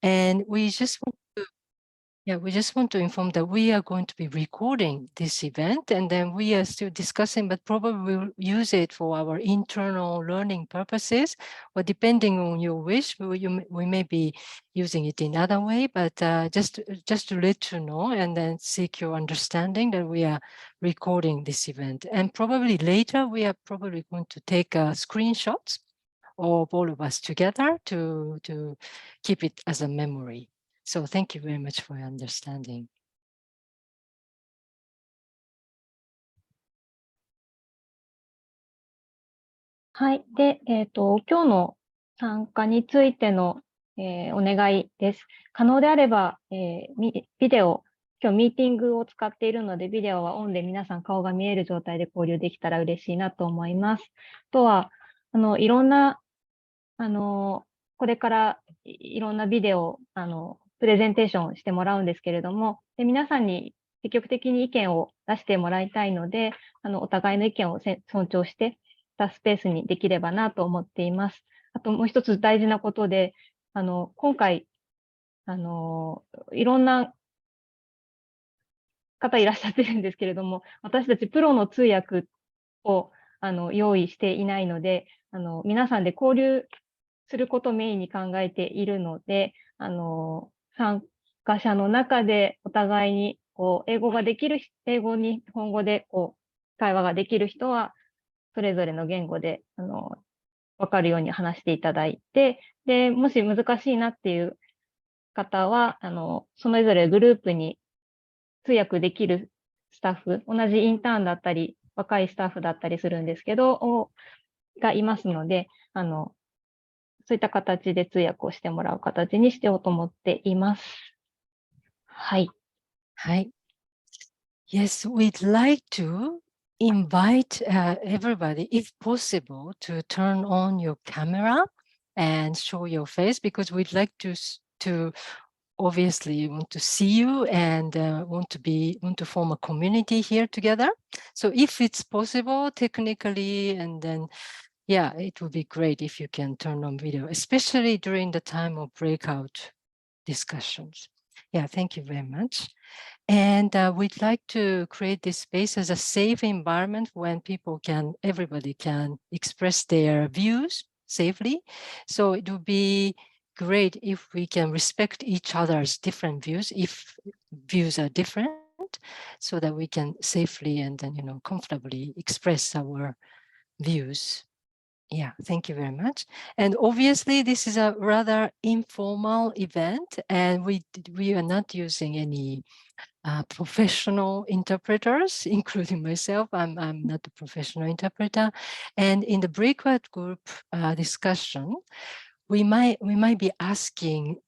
And we just want to inform that we are going to be recording this event, and then we are still discussing, but probably we'll use it for our internal learning purposes, or depending on your wish, we may be using it in other way, but just to let you know and then seek your understanding that we are recording this event. And probably later, we are probably going to take screenshots of all of us together to keep it as a memory. So thank you very much for your understanding. はい。で、今日の参加についての、お願いです。可能であれば、ビデオ、今日ミーティングを使っているので、ビデオはオンで皆さん顔が見える状態で交流できたら嬉しいなと思います。あとは、いろんな、これからいろんなビデオ、プレゼンテーションをしてもらうんですけれども、で皆さんに積極的に意見を出してもらいたいので、お互いの意見を尊重してたスペースにできればなと思っています。あともう一つ大事なことで、今回、いろんな方いらっしゃってるんですけれども、私たちプロの通訳を用意していないので、皆さんで交流することをメインに考えているので、参加者の中でお互いに英語ができる、英語に日本語で会話ができる人は、それぞれの言語でわかるように話していただいて、で、もし難しいなっていう方は、それぞれグループに通訳できるスタッフ、同じインターンだったり、若いスタッフだったりするんですけど、がいますので、そういった形で通訳をしてもらう形にしてようと思っています。はい。はい。Yes, we'd like to invite everybody, if possible, to turn on your camera and show your face, because we'd like to obviously want to see you and want to form a community here together. So if it's possible technically, and then yeah, it would be great if you can turn on video, especially during the time of breakout discussions. Yeah, thank you very much. And we'd like to create this space as a safe environment when everybody can express their views safely. So it would be great if we can respect each other's different views, if views are different, so that we can safely and then, comfortably express our views. Yeah, thank you very much. And obviously, this is a rather informal event, and we are not using any professional interpreters, including myself. I'm not a professional interpreter. And in the breakout group discussion, we might be asking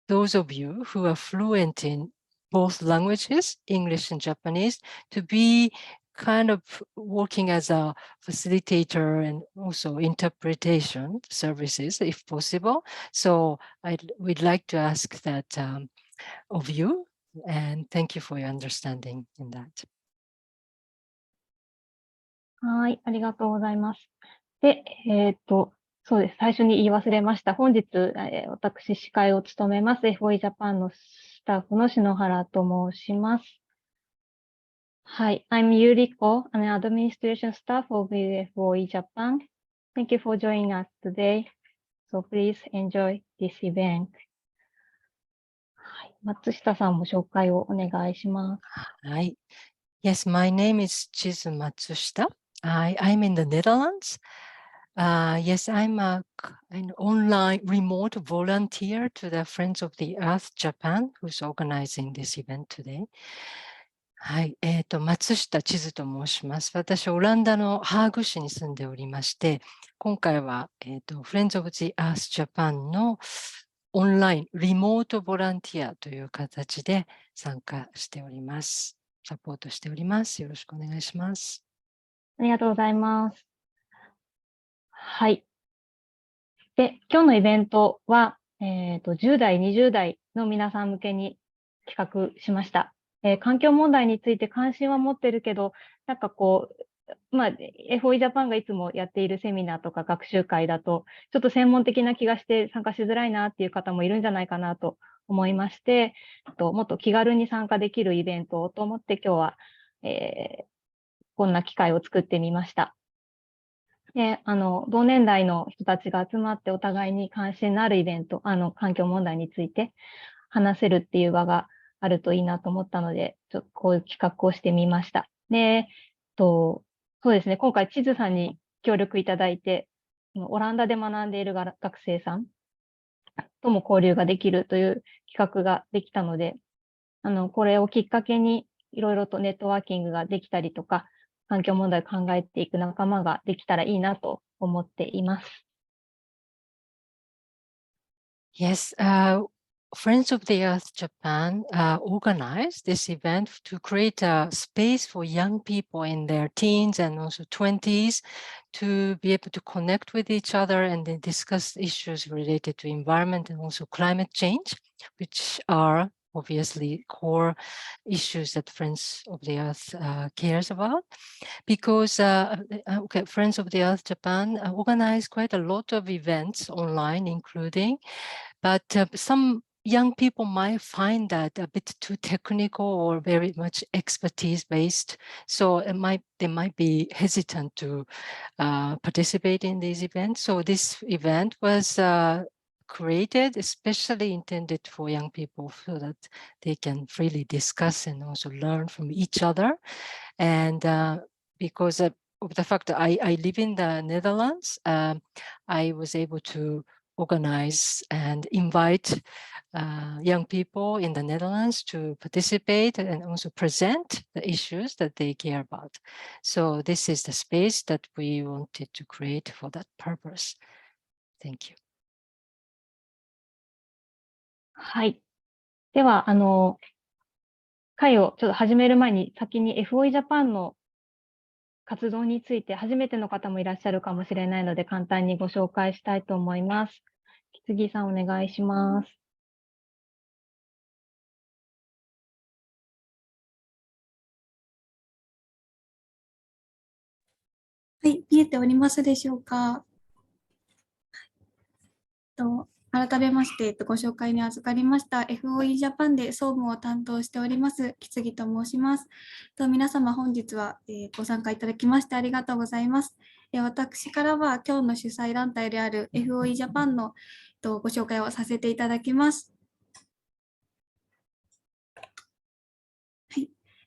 those of you who are fluent in both languages, English and Japanese, to be kind of working as a facilitator and also interpretation services, if possible. So we'd like to ask that of you, and thank you for your understanding in that. はい、ありがとうございます。で、そうです。最初に言い忘れました。本日、私、司会を務めます、FOE ジャパンのスタッフの篠原と申します。はい、I'm Yuriko, an administration staff of FOE Japan. Thank you for joining us today. So please enjoy this event. はい、松下さんも紹介をお願いします。はい。Yes, my name is Chizu Matsushita. I'm in the Netherlands. Yes, I'm an online remote volunteer to the Friends of the Earth Japan, who's organizing this event today. はい、松下千鶴と申します。私、オランダのハーグ市に住んでおりまして、今回は、Friends of the Earth Japan のオンラインリモートボランティアという形で参加しております。サポートしております。よろしくお願いします。ありがとうございます。はい。で、今日のイベントは、10代、20代の皆さん向けに企画しました。環境問題について関心は持ってるけど、なんか FOE ジャパンがいつもやっているセミナーとか学習会だと、ちょっと専門的な気がして参加しづらいなっていう方もいるんじゃないかなと思いまして、もっと気軽に参加できるイベントをと思って今日は、こんな機会を作ってみました。で、同年代の人たちが集まってお互いに関心のあるイベント、環境問題について話せるっていう場があるといいなと思ったので、ちょっとこういう企画をしてみました。で、そうですね、今回地図さんに協力いただいて、オランダで学んでいる学生さんとも交流ができるという企画ができたので、これをきっかけにいろいろとネットワーキングができたりとか、環境問題を考えていく仲間ができたらいいなと思っています。Yes, Friends of the Earth Japan organized this event to create a space for young people in their teens and also 20s to be able to connect with each other and then discuss issues related to environment and also climate change, which are obviously core issues that Friends of the Earth cares about. Because Friends of the Earth Japan organized quite a lot of events online, including, but some young people might find that a bit too technical or very much expertise based. So they might be hesitant to participate in these events. So this event was created especially intended for young people so that they can freely discuss and also learn from each other. And because of the fact that I live in the Netherlands, I was able to organize and invite young people in the Netherlands to participate and also present the issues that they care about. So this is the space that we wanted to create for that purpose. Thank you. はい。では、会をちょっと始める前に先に FOE ジャパンの活動について初めての方もいらっしゃるかもしれないので簡単にご紹介したいと思います。木次さんお願いします。はい、見えておりますでしょうか。改めまして、ご紹介に預かりました FOE ジャパンで総務を担当しております木次と申します。皆様本日はご参加いただきましてありがとうございます。私からは今日の主催団体である FOE ジャパンのご紹介をさせていただきます。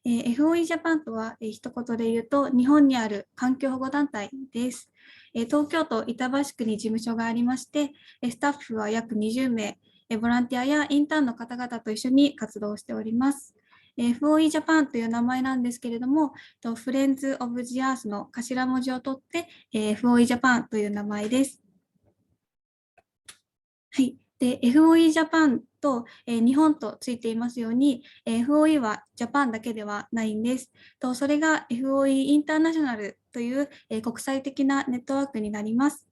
FOE ジャパンとは一言で言うと日本にある環境保護団体です。東京都板橋区に事務所がありまして、スタッフは約20名、ボランティアやインターンの方々と一緒に活動しております。FOE ジャパンという名前なんですけれども、フレンズ・オブ・ジ・アースの頭文字を取って、FOE ジャパンという名前です。はい。で、FOE ジャパンと、日本とついていますように、FOE はジャパンだけではないんです。それが FOE インターナショナルという、国際的なネットワークになります。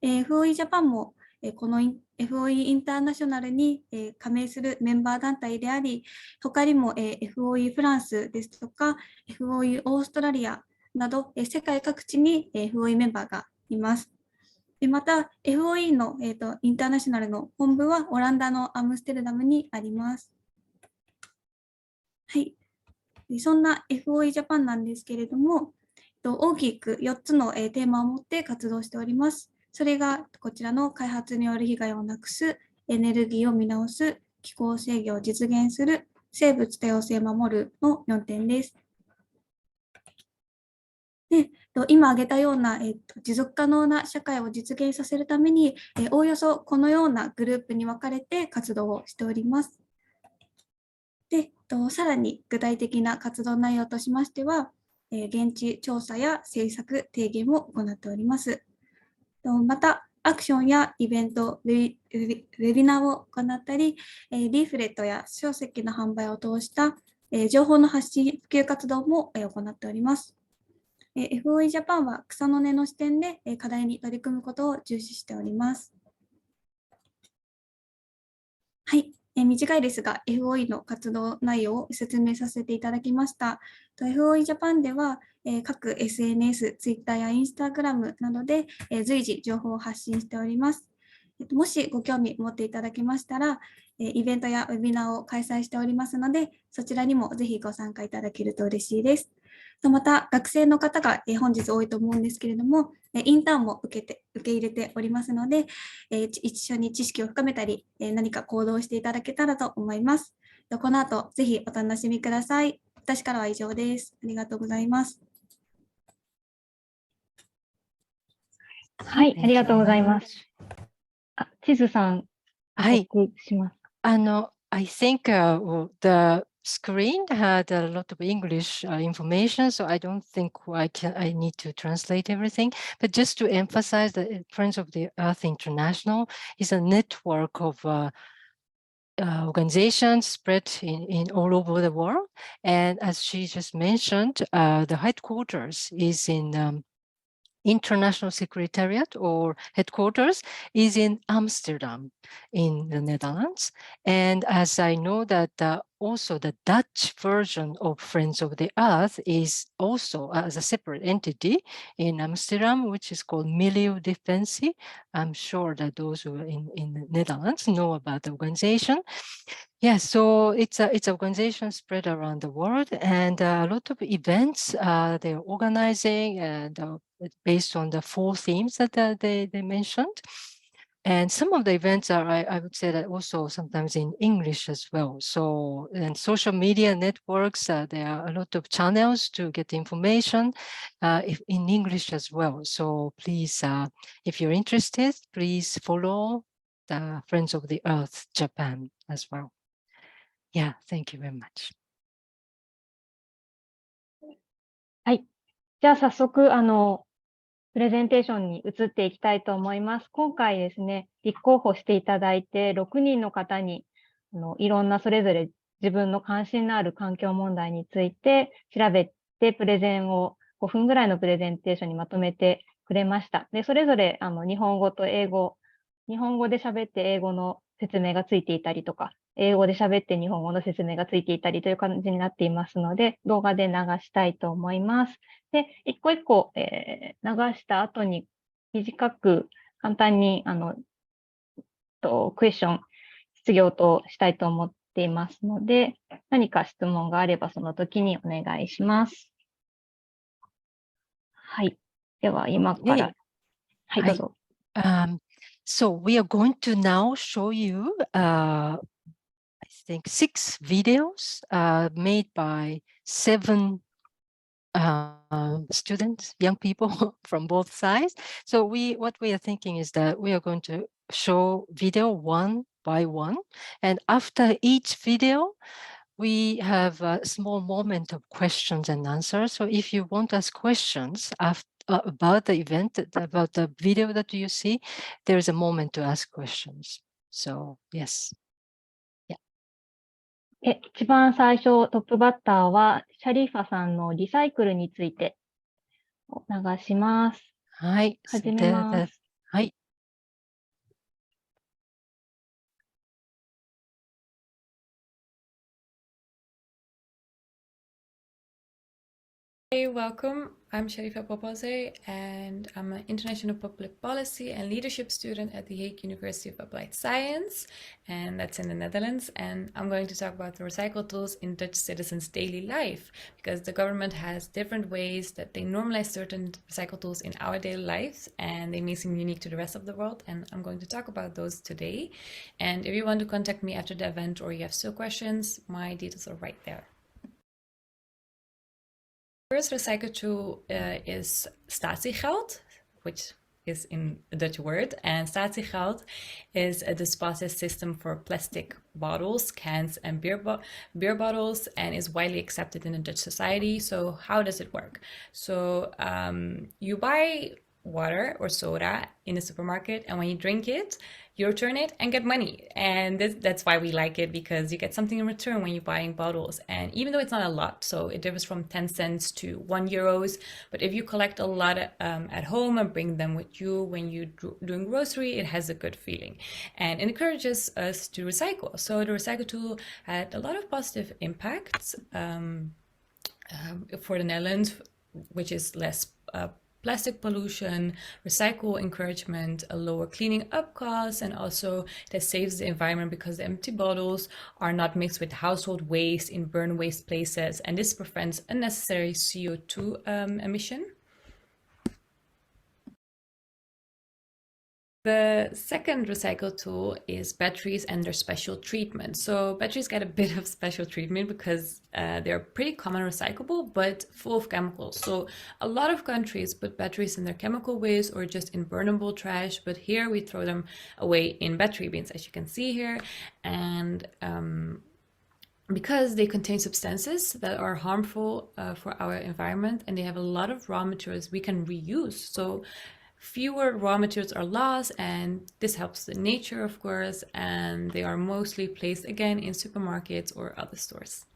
FOE ジャパンも、この FOE インターナショナルに、加盟するメンバー団体であり、他にも、FOE フランスですとか、FOE オーストラリアなど、世界各地に、FOE メンバーがいます。また、FOE の、インターナショナルの本部はオランダのアムステルダムにあります。はい。そんな FOE ジャパンなんですけれども、大きく4つのテーマを持って活動しております。それがこちらの開発による被害をなくす、エネルギーを見直す、気候制御を実現する、生物多様性を守るの4点です。で今挙げたような、持続可能な社会を実現させるために、おおよそこのようなグループに分かれて活動をしております。でさらに具体的な活動内容としましては、現地調査や政策提言を行っております。また、アクションやイベント、ウェビナーを行ったり、リーフレットや書籍の販売を通した、情報の発信、普及活動も行っております。FOE ジャパンは草の根の視点で課題に取り組むことを重視しております。はい。短いですが FOE の活動内容を説明させていただきました。FOE ジャパンでは各 SNS、Twitter や Instagram などで随時情報を発信しております。もしご興味持っていただけましたら、イベントやウェビナーを開催しておりますので、そちらにもぜひご参加いただけると嬉しいです。また、学生の方が本日多いと思うんですけれども、インターンも受け入れておりますので、一緒に知識を深めたり、何か行動していただけたらと思います。この後、ぜひお楽しみください。私からは以上です。ありがとうございます。はい、ありがとうございます。地図さん、はい。します。I think the screen had a lot of English information, so I don't think I need to translate everything. But just to emphasize that Friends of the Earth International is a network of organizations spread in all over the world. And as she just mentioned, the headquarters is in International Secretariat or headquarters is in Amsterdam in the Netherlands. And as I know that also the Dutch version of Friends of the Earth is also as a separate entity in Amsterdam, which is called Milieudefensie. I'm sure that those who are in the Netherlands know about the organization. Yeah, so it's an organization spread around the world, and a lot of events they're organizing, and based on the 4 themes that they mentioned. And some of the events are, I would say, that also sometimes in English as well. So, and social media networks, there are a lot of channels to get information in English as well. So please, if you're interested, please follow the Friends of the Earth Japan as well. Yeah, thank you very much. はい。じゃあ早速、プレゼンテーションに移っていきたいと思います。今回ですね、立候補していただいて、6人の方に、いろんなそれぞれ自分の関心のある環境問題について調べて、プレゼンを5分ぐらいのプレゼンテーションにまとめてくれました。で、それぞれ、日本語と英語、日本語で喋って英語の説明がついていたりとか、英語で喋って日本語の説明がついていたりという感じになっていますので、動画で流したいと思います。で、一個一個、流した後に短く簡単にクエスチョン、質疑応答したいと思っていますので、何か質問があればその時にお願いします。はい。では今から、はい、どうぞ。So we are going to now show you, I think, 6 videos made by 7 students, young people from both sides. So what we are thinking is that we are going to show video one by one, and after each video, we have a small moment of questions and answers. So if you want to ask questions about the event, about the video that you see, there is a moment to ask questions. So yes. 一番最初、トップバッターは、シャリーファさんのリサイクルについて流します。はい。始めます。はい。Hey, welcome. I'm Sharifa Popoze, and I'm an international public policy and leadership student at the Hague University of Applied Science, and that's in the Netherlands. And I'm going to talk about the recycle tools in Dutch citizens' daily life, because the government has different ways that they normalize certain recycle tools in our daily lives, and they may seem unique to the rest of the world. And I'm going to talk about those today. And if you want to contact me after the event or you have still questions, my details are right there. First recycle tool is statiegeld, which is in a Dutch word, and statiegeld is a deposit system for plastic bottles, cans, and beer bottles, and is widely accepted in the Dutch society. So how does it work? So you buy water or soda in the supermarket, and when you drink it, you return it and get money. And that's why we like it, because you get something in return when you're buying bottles. And even though it's not a lot, so it differs from 10 cents to €1, but if you collect a lot at home and bring them with you when you're doing grocery, it has a good feeling and it encourages us to recycle. So the recycle tool had a lot of positive impacts for the Netherlands, which is less plastic pollution, recycle encouragement, a lower cleaning up cost, and also that saves the environment because the empty bottles are not mixed with household waste in burn waste places, and this prevents unnecessary CO2 emission. The second recycle tool is batteries and their special treatment. So batteries get a bit of special treatment because they're pretty common recyclable, but full of chemicals. So a lot of countries put batteries in their chemical waste or just in burnable trash, but here we throw them away in battery bins, as you can see here. And because they contain substances that are harmful for our environment, and they have a lot of raw materials we can reuse. So fewer raw materials are lost, and this helps the nature, of course, and they are mostly placed again in supermarkets or other stores.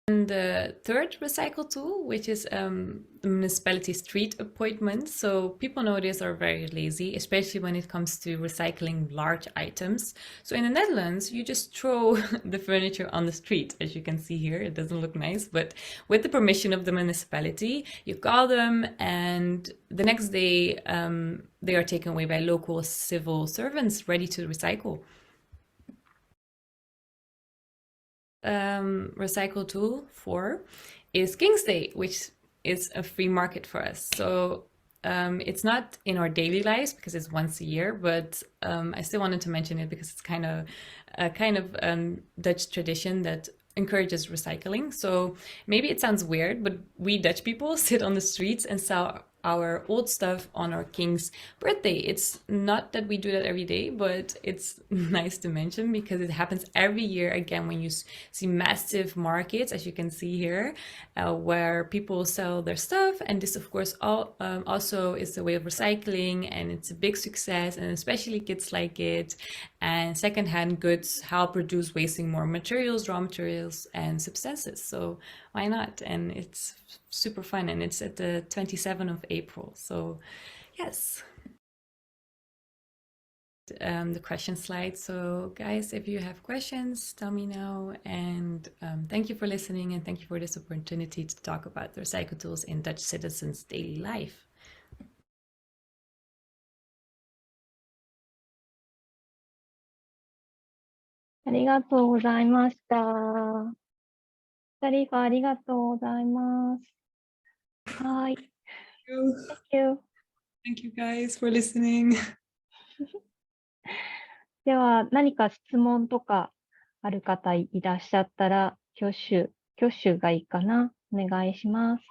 And the third recycle tool, which is the municipality street appointments. So people nowadays are very lazy, especially when it comes to recycling large items. So in the Netherlands, you just throw the furniture on the street, as you can see here. It doesn't look nice, but with the permission of the municipality, you call them, and the next day they are taken away by local civil servants ready to recycle. Recycle tool 4 is King's Day, which is a free market for us. So it's not in our daily lives because it's once a year, but I still wanted to mention it because it's kind of a Dutch tradition that encourages recycling. So maybe it sounds weird, but we Dutch people sit on the streets and sell our old stuff on our king's birthday. It's not that we do that every day, but it's nice to mention because it happens every year again when you see massive markets, as you can see here, where people sell their stuff. And this, of course, also is a way of recycling, and it's a big success, and especially kids like it. And secondhand goods help reduce wasting more materials, raw materials, and substances. So why not? And it's super fun, and it's at the 27th of April. So yes. The question slide. So guys, if you have questions, tell me now. And thank you for listening, and thank you for this opportunity to talk about the recycle tools in Dutch citizens' daily life. ありがとうございました。シャリファ、ありがとうございます。はい。Thank you. Thank you guys for listening. では、何か質問とかある方いらっしゃったら、挙手がいいかな。お願いします。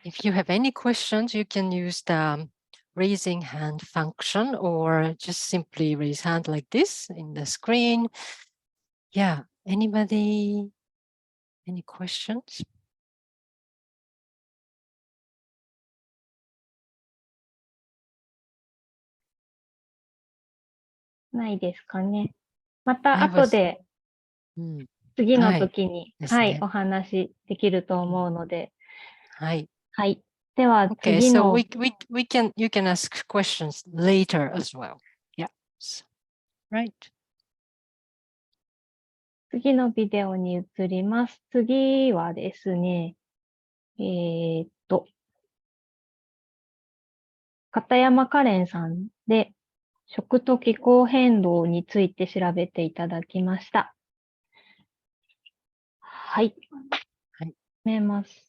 If you have any questions, you can use the raising hand function or just simply raise hand like this in the screen. Yeah, anybody? Any questions? ないですかね。また I 後 was- で次の時に、はい、お話できると思うので。はい。では Okay, 次 so の you can ask questions later as well. Yeah, right. 次のビデオに移ります。次はですね、片山カレンさんで、食と気候変動について調べていただきました。はい。見ます。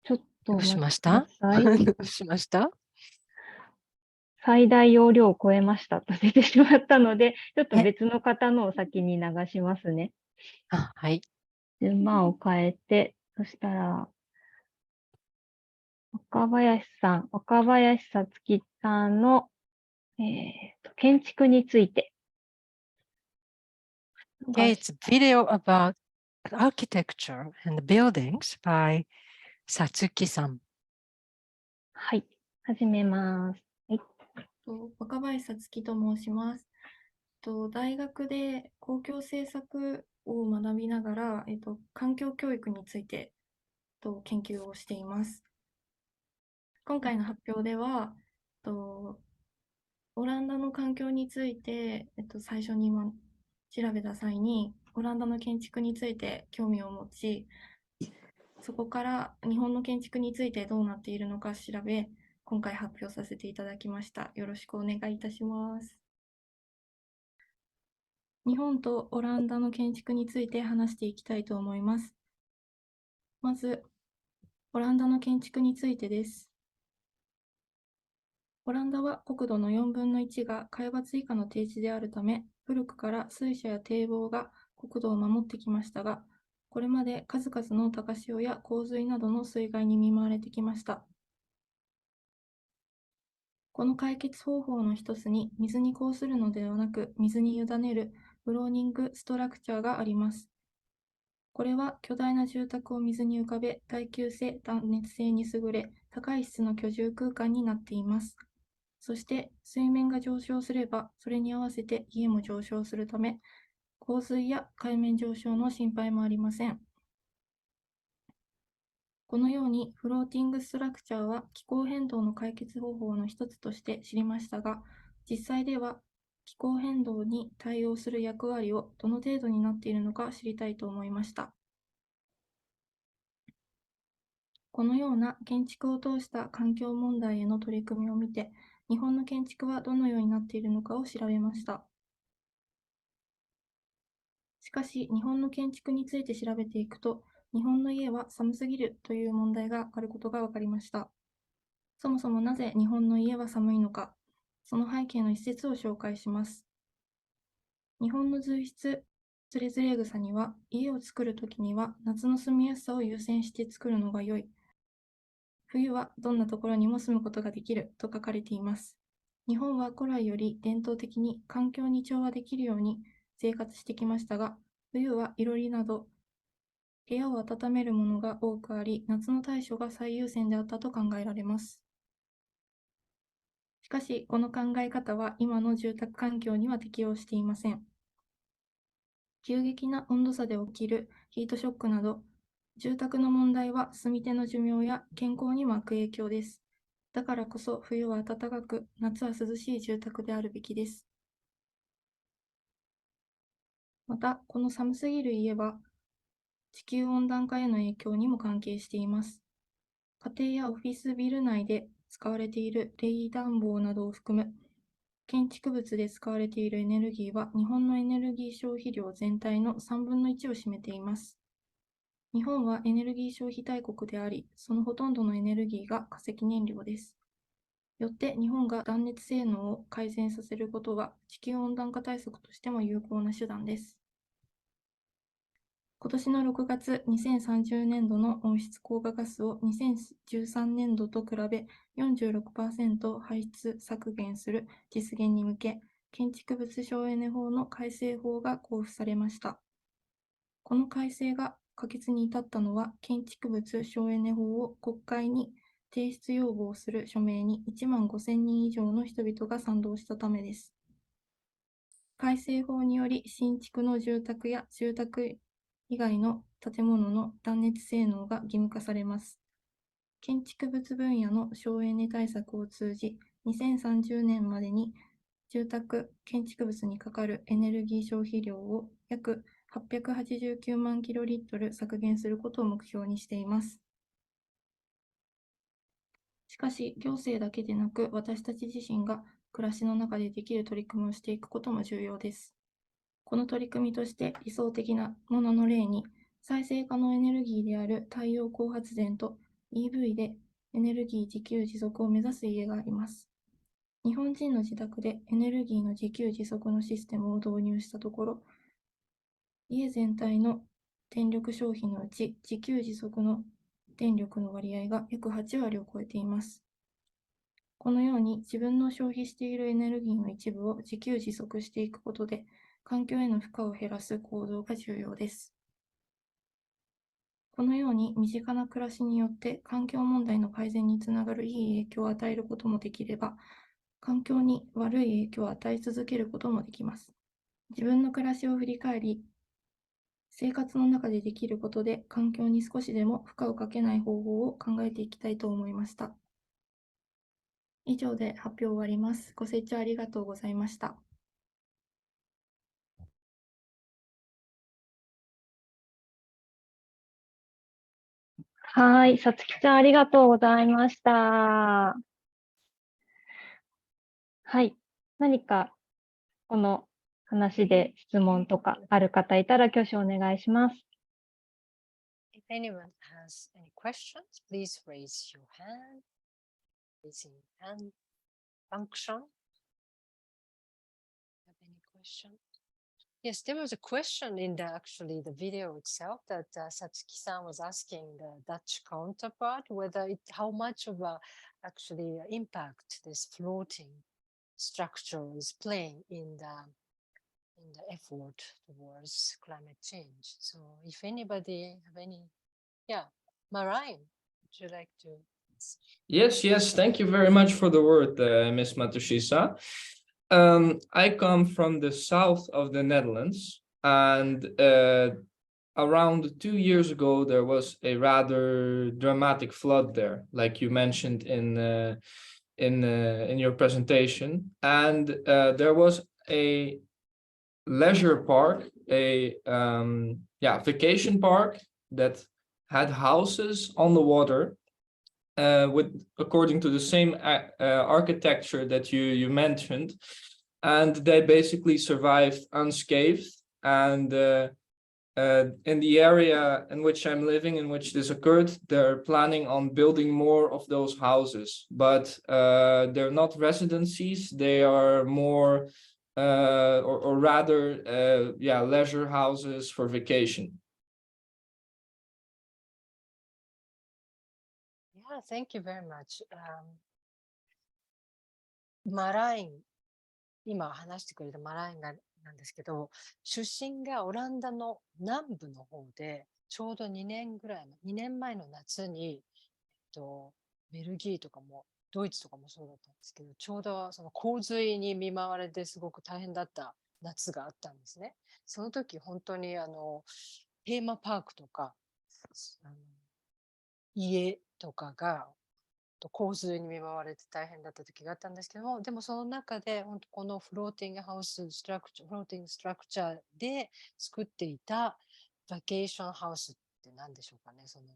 ちょっと待ってください。しました？最大容量を超えましたと出てしまったので、ちょっと別の方のを先に流しますね。はい。順番を変えて、そしたら、若林さつきさんの、建築について Okay, it's a video about architecture and buildings by Satsuki-san. はい、始めます。はい、若林さつきと申します。大学で公共政策を学びながら、環境教育について研究をしています。今回の発表では、オランダの環境について、最初に調べた際に、オランダの建築について興味を持ち、そこから日本の建築についてどうなっているのか調べ、今回発表させていただきました。よろしくお願いいたします。日本とオランダの建築について話していきたいと思います。まず、オランダの建築についてです。オランダは国土の4分の1が海抜以下の低地であるため、古くから水車や堤防が国土を守ってきましたが、これまで数々の高潮や洪水などの水害に見舞われてきました。この解決方法の一つに、水にこうするのではなく、水に委ねるフローニングストラクチャーがあります。これは巨大な住宅を水に浮かべ、耐久性、断熱性に優れ、高い質の居住空間になっています。そして、水面が上昇すれば、それに合わせて家も上昇するため、洪水や海面上昇の心配もありません。このように、フローティングストラクチャーは気候変動の解決方法の一つとして知りましたが、実際では気候変動に対応する役割をどの程度になっているのか知りたいと思いました。このような建築を通した環境問題への取り組みを見て、日本の建築はどのようになっているのかを調べました。しかし、日本の建築について調べていくと、日本の家は寒すぎるという問題があることが分かりました。そもそもなぜ日本の家は寒いのか、その背景の一節を紹介します。日本の随筆、つれづれ草には、家を作るときには夏の住みやすさを優先して作るのが良い。冬はどんなところにも住むことができると書かれています。日本は古来より伝統的に環境に調和できるように生活してきましたが、冬はいろりなど部屋を温めるものが多くあり、夏の対処が最優先であったと考えられます。しかし、この考え方は今の住宅環境には適応していません。急激な温度差で起きるヒートショックなど、住宅の問題は住み手の寿命や健康にも悪影響です。だからこそ冬は暖かく、夏は涼しい住宅であるべきです。また、この寒すぎる家は、地球温暖化への影響にも関係しています。家庭やオフィスビル内で使われている冷暖房などを含む建築物で使われているエネルギーは日本のエネルギー消費量全体の3分の1を占めています。日本はエネルギー消費大国であり、そのほとんどのエネルギーが化石燃料です。よって日本が断熱性能を改善させることは地球温暖化対策としても有効な手段です。今年の6月、2030年度の温室効果ガスを2013年度と比べ 46% 排出削減する実現に向け、建築物省エネ法の改正法が公布されました。この改正が可決に至ったのは、建築物省エネ法を国会に提出要望する署名に1万5000人以上の人々が賛同したためです。改正法により、新築の住宅や住宅以外の建物の断熱性能が義務化されます。建築物分野の省エネ対策を通じ、2030年までに住宅・建築物にかかるエネルギー消費量を約889万キロリットル削減することを目標にしています。しかし、行政だけでなく、私たち自身が暮らしの中でできる取り組みをしていくことも重要です。この取り組みとして理想的なものの例に、再生可能エネルギーである太陽光発電と EV でエネルギー自給自足を目指す家があります。日本人の自宅でエネルギーの自給自足のシステムを導入したところ、家全体の電力消費のうち自給自足の電力の割合が約8割を超えています。このように自分の消費しているエネルギーの一部を自給自足していくことで、環境への負荷を減らす行動が重要です。このように身近な暮らしによって環境問題の改善につながるいい影響を与えることもできれば、環境に悪い影響を与え続けることもできます。自分の暮らしを振り返り、生活の中でできることで環境に少しでも負荷をかけない方法を考えていきたいと思いました。以上で発表終わります。ご清聴ありがとうございました。はい、さつきちゃんありがとうございました。はい、何かこの話で質問とかある方いたら挙手お願いします。If anyone has any questions, please raise your hand. Raising hand function. Have any question? Yes, there was a question in the video itself that Satsuki-san was asking the Dutch counterpart whether how much of a impact this floating structure is playing in the effort towards climate change. So if anybody have any, Marine, would you like to? Yes, thank you very much for the word, Ms. Matushisa. I come from the south of the Netherlands, and around 2 years ago, there was a rather dramatic flood there, like you mentioned in your presentation. And there was a leisure park, a vacation park that had houses on the water, according to the same architecture that you mentioned, and they basically survived unscathed. And in the area in which I'm living, in which this occurred, they're planning on building more of those houses, but they're not residencies. They are more or rather leisure houses for vacation. Yeah, thank you very much. マライン、今話してくれたマラインなんですけど、出身がオランダの南部の方で、ちょうど2年前の夏に、ベルギーとかもドイツとかもそうだったんですけど、ちょうどその洪水に見舞われてすごく大変だった夏があったんですね。その時本当にテーマパークとか家とかが洪水に見舞われて大変だった時があったんですけども、でもその中で本当このフローティングストラクチャーで作っていたバケーションハウスって何でしょうかね、その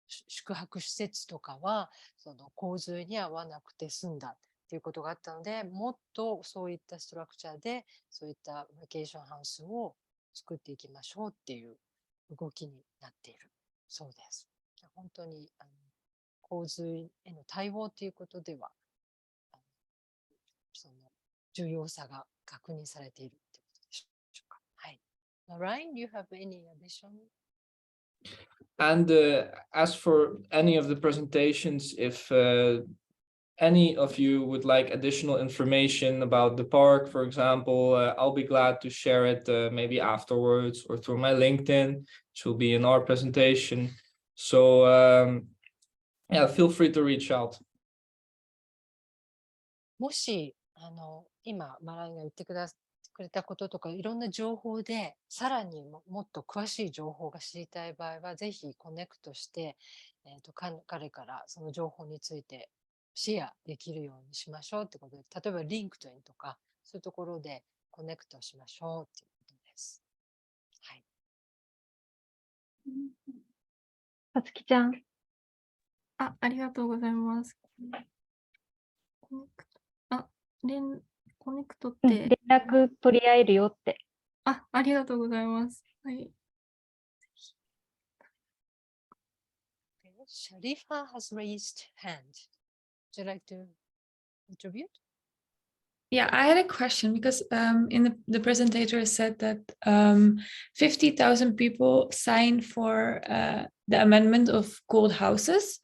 宿泊施設とかはその洪水に遭わなくて済んだっていうことがあったので、もっとそういったストラクチャーでそういったバケーションハウスを作っていきましょうっていう動きになっているそうです。本当に洪水への対応ということではその重要さが確認されているということでしょうか。はい。Ryan, do you have any addition? And as for any of the presentations, if any of you would like additional information about the park, for example, I'll be glad to share it maybe afterwards or through my LinkedIn, which will be in our presentation. So feel free to reach out. もし今マラインが言ってくれたこととかいろんな情報でさらにもっと詳しい情報が知りたい場合はぜひコネクトして、彼からその情報についてシェアできるようにしましょうってことで、例えばリンクトインとかそういうところでコネクトしましょうっていうことです。はい。さつきちゃん。ありがとうございます。コネクトって、連絡取り合えるよって。ありがとうございます。はい。Sharifa has raised hand. Would you like to contribute? Yeah, I had a question because in the presenter said that 50,000 people signed for the amendment of cold houses.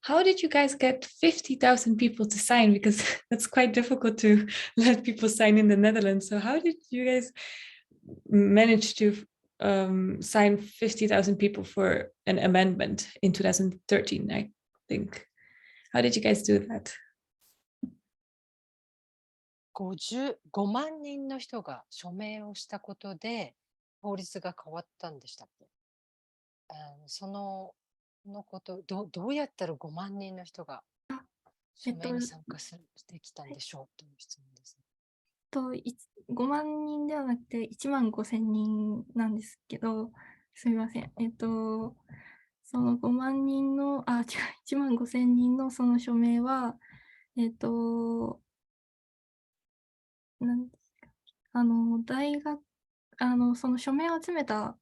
How did you guys get 50,000 people to sign? Because that's quite difficult to let people sign in the Netherlands. So how did you guys managed to sign 50,000 people for an amendment in 2013, I think. How did you guys do that? 55万人の人が署名をしたことで法律が変わったんでしたっけ？そのことどうやったら5万人の人が署名に参加できたんでしょうという質問ですね。5万人ではなくて1万5,000人なんですけど、すみません。その5万人の、1万5,000人のその署名は、大学、その署名を集めた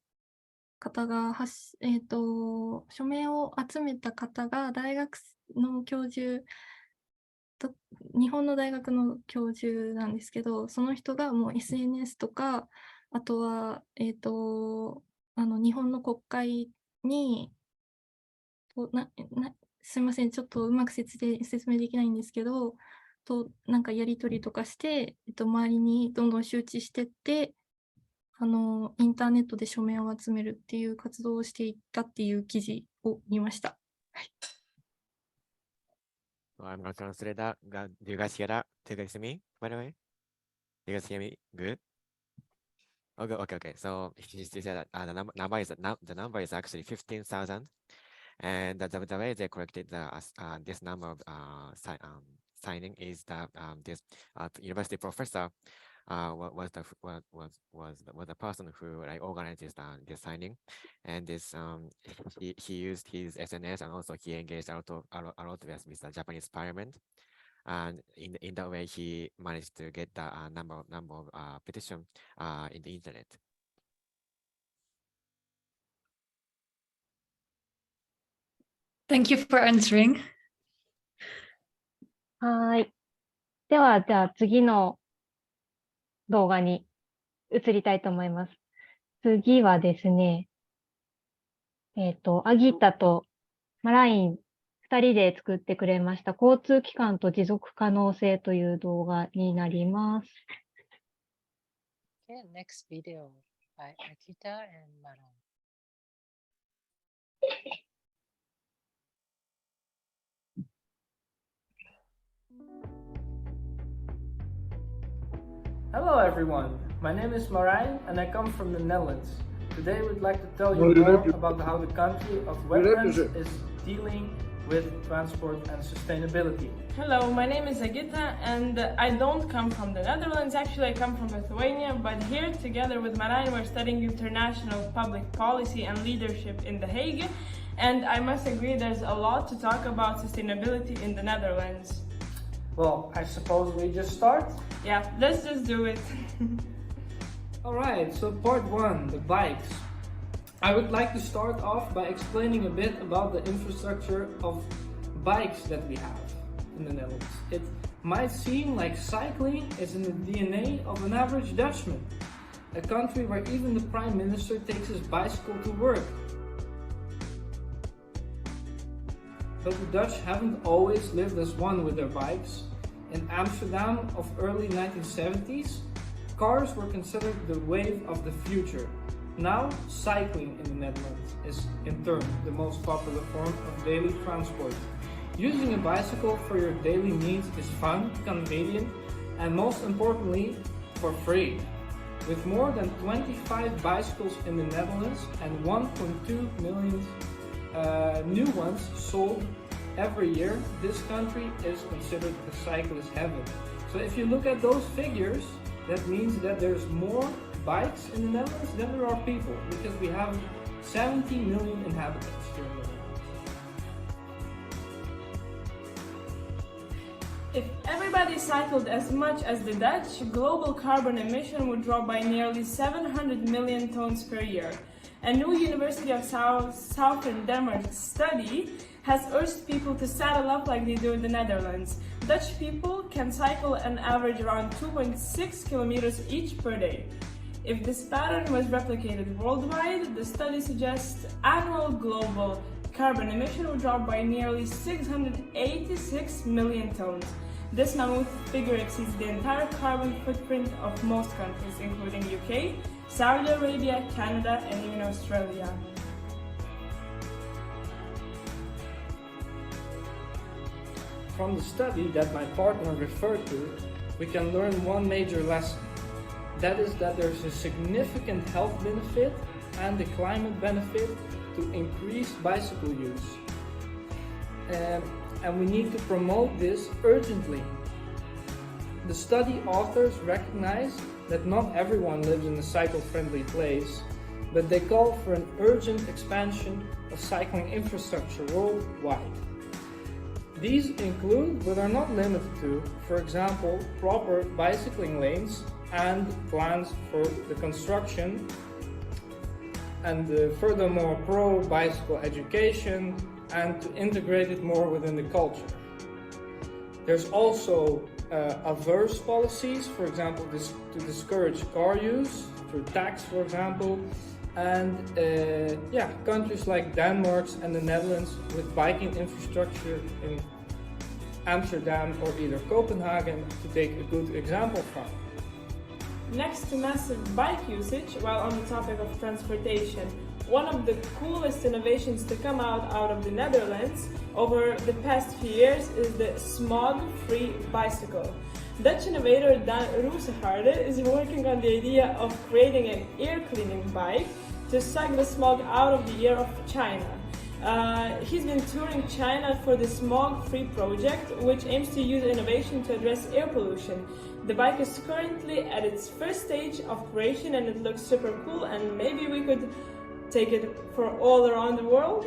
方が、署名を集めた方が大学の教授、日本の大学の教授なんですけど、その人がもう SNS とか、あとは、日本の国会に、すいません、ちょっとうまく説明できないんですけど、なんかやり取りとかして、周りにどんどん周知してって、インターネットで署名を集めるっていう活動をしていったっていう記事を見ました。はい。I'm going to translate that. Do you guys hear that? Do you guys hear me, by the way? Do you guys hear me? Good? Okay. So she said that the number is actually 15,000. And the way they collected this number of signing is that this university professor was the person who organized this signing, and this he used his SNS, and also he engaged a lot with the Japanese parliament, and in that way he managed to get the number of petition in the internet. Thank you for answering. はい。では、じゃあ次の動画に移りたいと思います。次はですね、アギタとマライン2人で作ってくれました交通機関と持続可能性という動画になります。Okay, next video by Akita and Maran. Hello everyone, my name is Marijn and I come from the Netherlands. Today we'd like to tell you more about how the country of wetlands is dealing with transport and sustainability. Hello, my name is Agita and I don't come from the Netherlands, actually I come from Lithuania, but here together with Marijn we're studying international public policy and leadership in The Hague, and I must agree there's a lot to talk about sustainability in the Netherlands. Well, I suppose we just start? Yeah, let's just do it. Alright, so part 1, the bikes. I would like to start off by explaining a bit about the infrastructure of bikes that we have in the Netherlands. It might seem like cycling is in the DNA of an average Dutchman, a country where even the Prime Minister takes his bicycle to work. But the Dutch haven't always lived as one with their bikes. In Amsterdam of early 1970s, cars were considered the wave of the future. Now, cycling in the Netherlands is in turn the most popular form of daily transport. Using a bicycle for your daily needs is fun, convenient, and most importantly, for free. With more than 25 bicycles in the Netherlands and 1.2 million new ones sold every year, this country is considered a cyclist heaven. So if you look at those figures, that means that there's more bikes in the Netherlands than there are people, because we have 70 million inhabitants here in the Netherlands. If everybody cycled as much as the Dutch, global carbon emission would drop by nearly 700 million tons per year. A new University of Southern Denmark study has urged people to saddle up like they do in the Netherlands. Dutch people can cycle an average around 2.6 kilometers each per day. If this pattern was replicated worldwide, the study suggests annual global carbon emission would drop by nearly 686 million tons. This mammoth figure exceeds the entire carbon footprint of most countries, including UK, Saudi Arabia, Canada, and even Australia. From the study that my partner referred to, we can learn one major lesson. That is that there's a significant health benefit and a climate benefit to increased bicycle use. And we need to promote this urgently. The study authors recognize that not everyone lives in a cycle-friendly place, but they call for an urgent expansion of cycling infrastructure worldwide. These include, but are not limited to, for example, proper bicycling lanes and plans for the construction, and furthermore pro-bicycle education, and to integrate it more within the culture. There's also adverse policies, for example, to discourage car use through tax, for example, and countries like Denmark and the Netherlands with biking infrastructure in Amsterdam or either Copenhagen to take a good example from. Next to massive bike usage, while on the topic of transportation, one of the coolest innovations to come out of the Netherlands over the past few years is the smog-free bicycle. Dutch innovator Dan Roosegaarde is working on the idea of creating an air cleaning bike to suck the smog out of the air of China. He's been touring China for the smog-free project, which aims to use innovation to address air pollution. The bike is currently at its first stage of creation and it looks super cool, and maybe we could take it for all around the world.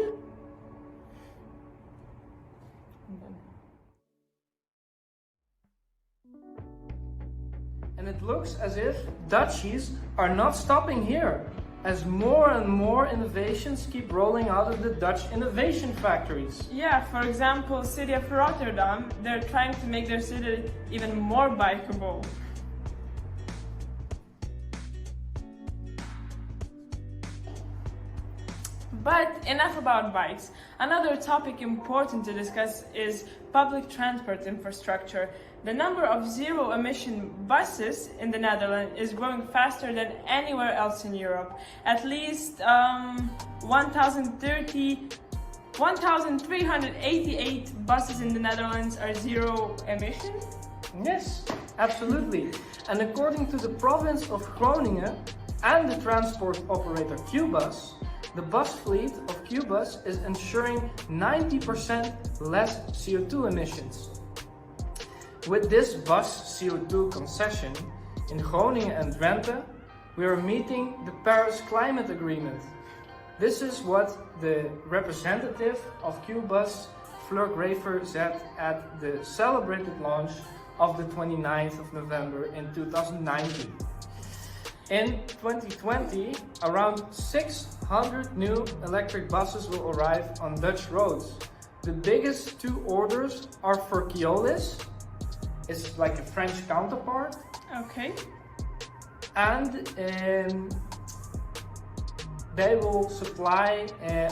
And it looks as if Dutchies are not stopping here, as more and more innovations keep rolling out of the Dutch innovation factories. Yeah, for example, city of Rotterdam, they're trying to make their city even more bikeable. But enough about bikes. Another topic important to discuss is public transport infrastructure. The number of zero-emission buses in the Netherlands is growing faster than anywhere else in Europe. At least 1,388 buses in the Netherlands are zero-emission. Yes, absolutely. And according to the province of Groningen and the transport operator Qbus, the bus fleet of Qbus is ensuring 90% less CO2 emissions. With this bus CO2 concession in Groningen and Drenthe, we are meeting the Paris Climate Agreement. This is what the representative of Qbus, Fleur Grafer, said at the celebrated launch of the 29th of November in 2019. In 2020, around 600 new electric buses will arrive on Dutch roads. The biggest two orders are for Keolis, it's like a French counterpart. Okay. And they will supply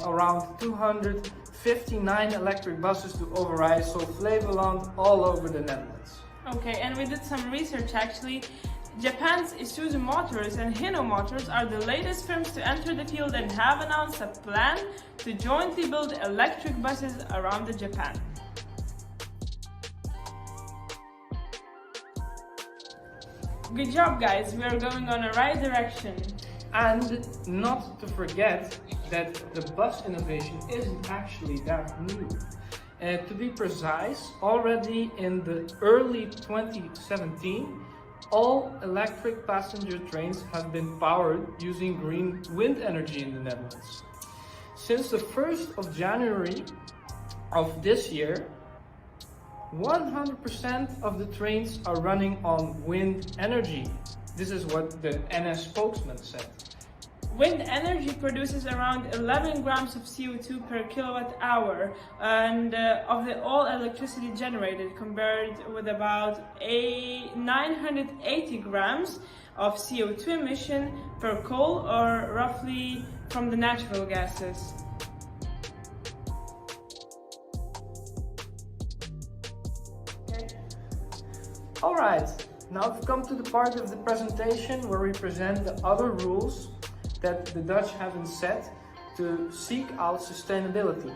around 259 electric buses to Overijssel, Flevoland, all over the Netherlands. Okay, and we did some research actually. Japan's Isuzu Motors and Hino Motors are the latest firms to enter the field and have announced a plan to jointly build electric buses around Japan. Good job, guys, we are going on a right direction. And not to forget that the bus innovation isn't actually that new. To be precise, already in the early 2017, all electric passenger trains have been powered using green wind energy in the Netherlands. Since the 1st of January of this year, 100% of the trains are running on wind energy. This is what the NS spokesman said. Wind energy produces around 11 grams of CO2 per kilowatt hour and of the all electricity generated, compared with about 980 grams of CO2 emission per coal, or roughly from the natural gases. All right, now we've come to the part of the presentation where we present the other rules that the Dutch haven't set to seek out sustainability.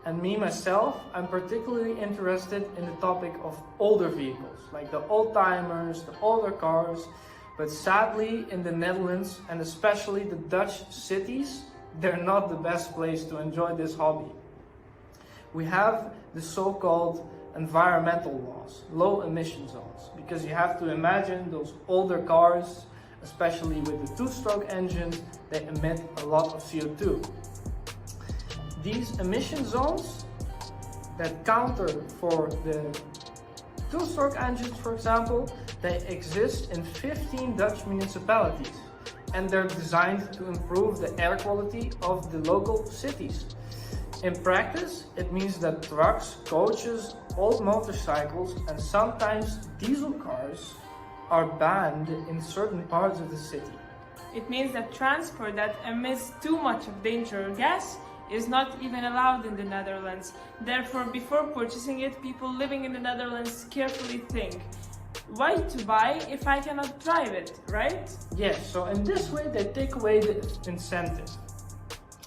And me, myself, I'm particularly interested in the topic of older vehicles, like the old-timers, the older cars. But sadly, in the Netherlands, and especially the Dutch cities, they're not the best place to enjoy this hobby. We have the so-called environmental laws, low emission zones, because you have to imagine those older cars, especially with the two-stroke engines, they emit a lot of CO2. These emission zones that counter for the two-stroke engines, for example, they exist in 15 Dutch municipalities, and they're designed to improve the air quality of the local cities. In practice, it means that trucks, coaches, old motorcycles, and sometimes diesel cars are banned in certain parts of the city. It means that transport that emits too much of dangerous gas is not even allowed in the Netherlands. Therefore, before purchasing it, people living in the Netherlands carefully think, why to buy if I cannot drive it, right? Yes, so in this way they take away the incentive.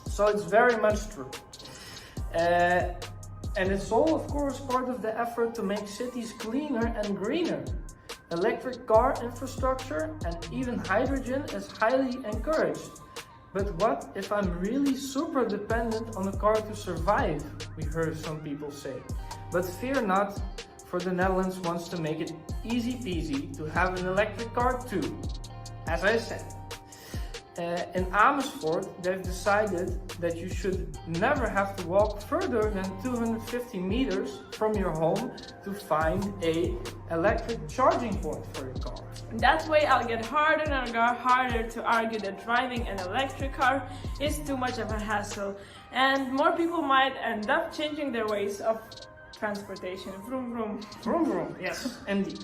So it's very much true. And it's all, of course, part of the effort to make cities cleaner and greener. Electric car infrastructure and even hydrogen is highly encouraged. But what if I'm really super dependent on a car to survive? We heard some people say. But fear not, for the Netherlands wants to make it easy peasy to have an electric car too. As I said, in Amersfoort, they've decided that you should never have to walk further than 250 meters from your home to find a electric charging point for your car. That way I'll get harder and harder to argue that driving an electric car is too much of a hassle, and more people might end up changing their ways of transportation. Vroom vroom. Vroom vroom, yes, indeed.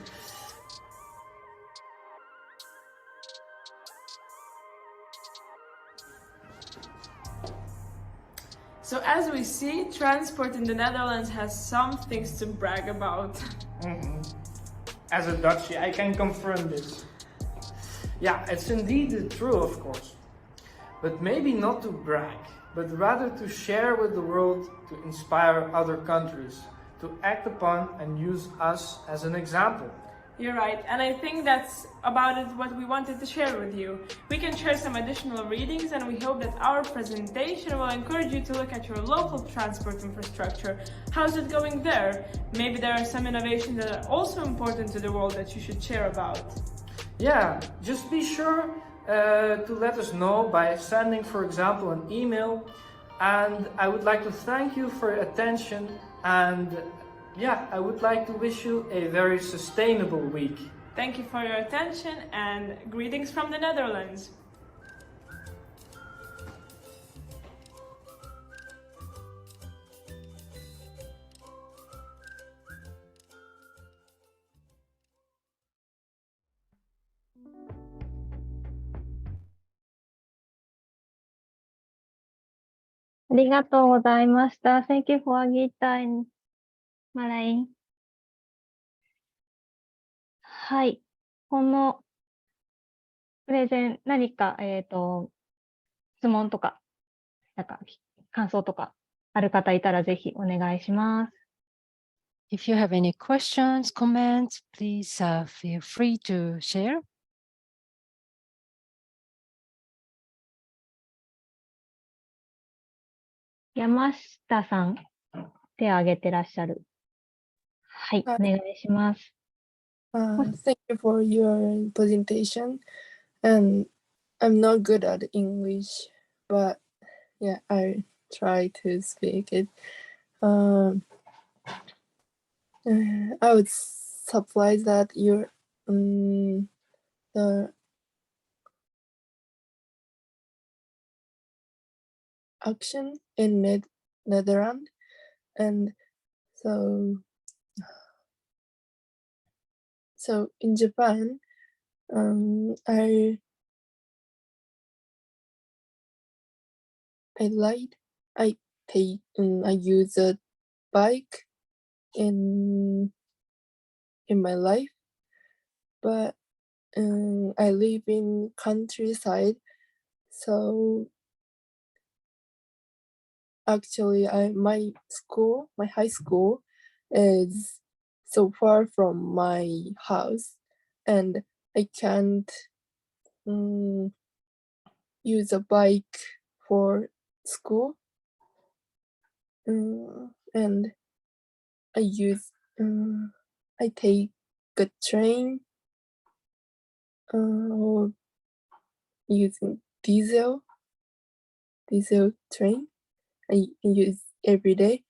So as we see, transport in the Netherlands has some things to brag about. As a Dutchie, I can confirm this. Yeah, it's indeed true, of course. But maybe not to brag, but rather to share with the world, to inspire other countries, to act upon and use us as an example. You're right, and I think that's about it what we wanted to share with you. We can share some additional readings, and we hope that our presentation will encourage you to look at your local transport infrastructure. How's it going there? Maybe there are some innovations that are also important to the world that you should share about. Yeah, just be sure to let us know by sending, for example, an email. And I would like to thank you for your attention, and yeah, I would like to wish you a very sustainable week. Thank you for your attention, and greetings from the Netherlands. Thank you for guitar and Malain. はい。このプレゼン、何か、質問とか、感想とかある方いたらぜひお願いします。If you have any questions, comments, please feel free to share. 山下さん、手を挙げてらっしゃる。はい、お願いします。Thank you for your presentation. And I'm not good at English, but yeah, I try to speak it. I was surprised that the action in Netherlands, and so in Japan, I use a bike in my life, but I live in countryside, so actually my high school is so far from my house, and I can't use a bike for school, and I take a train or using diesel train. I use every day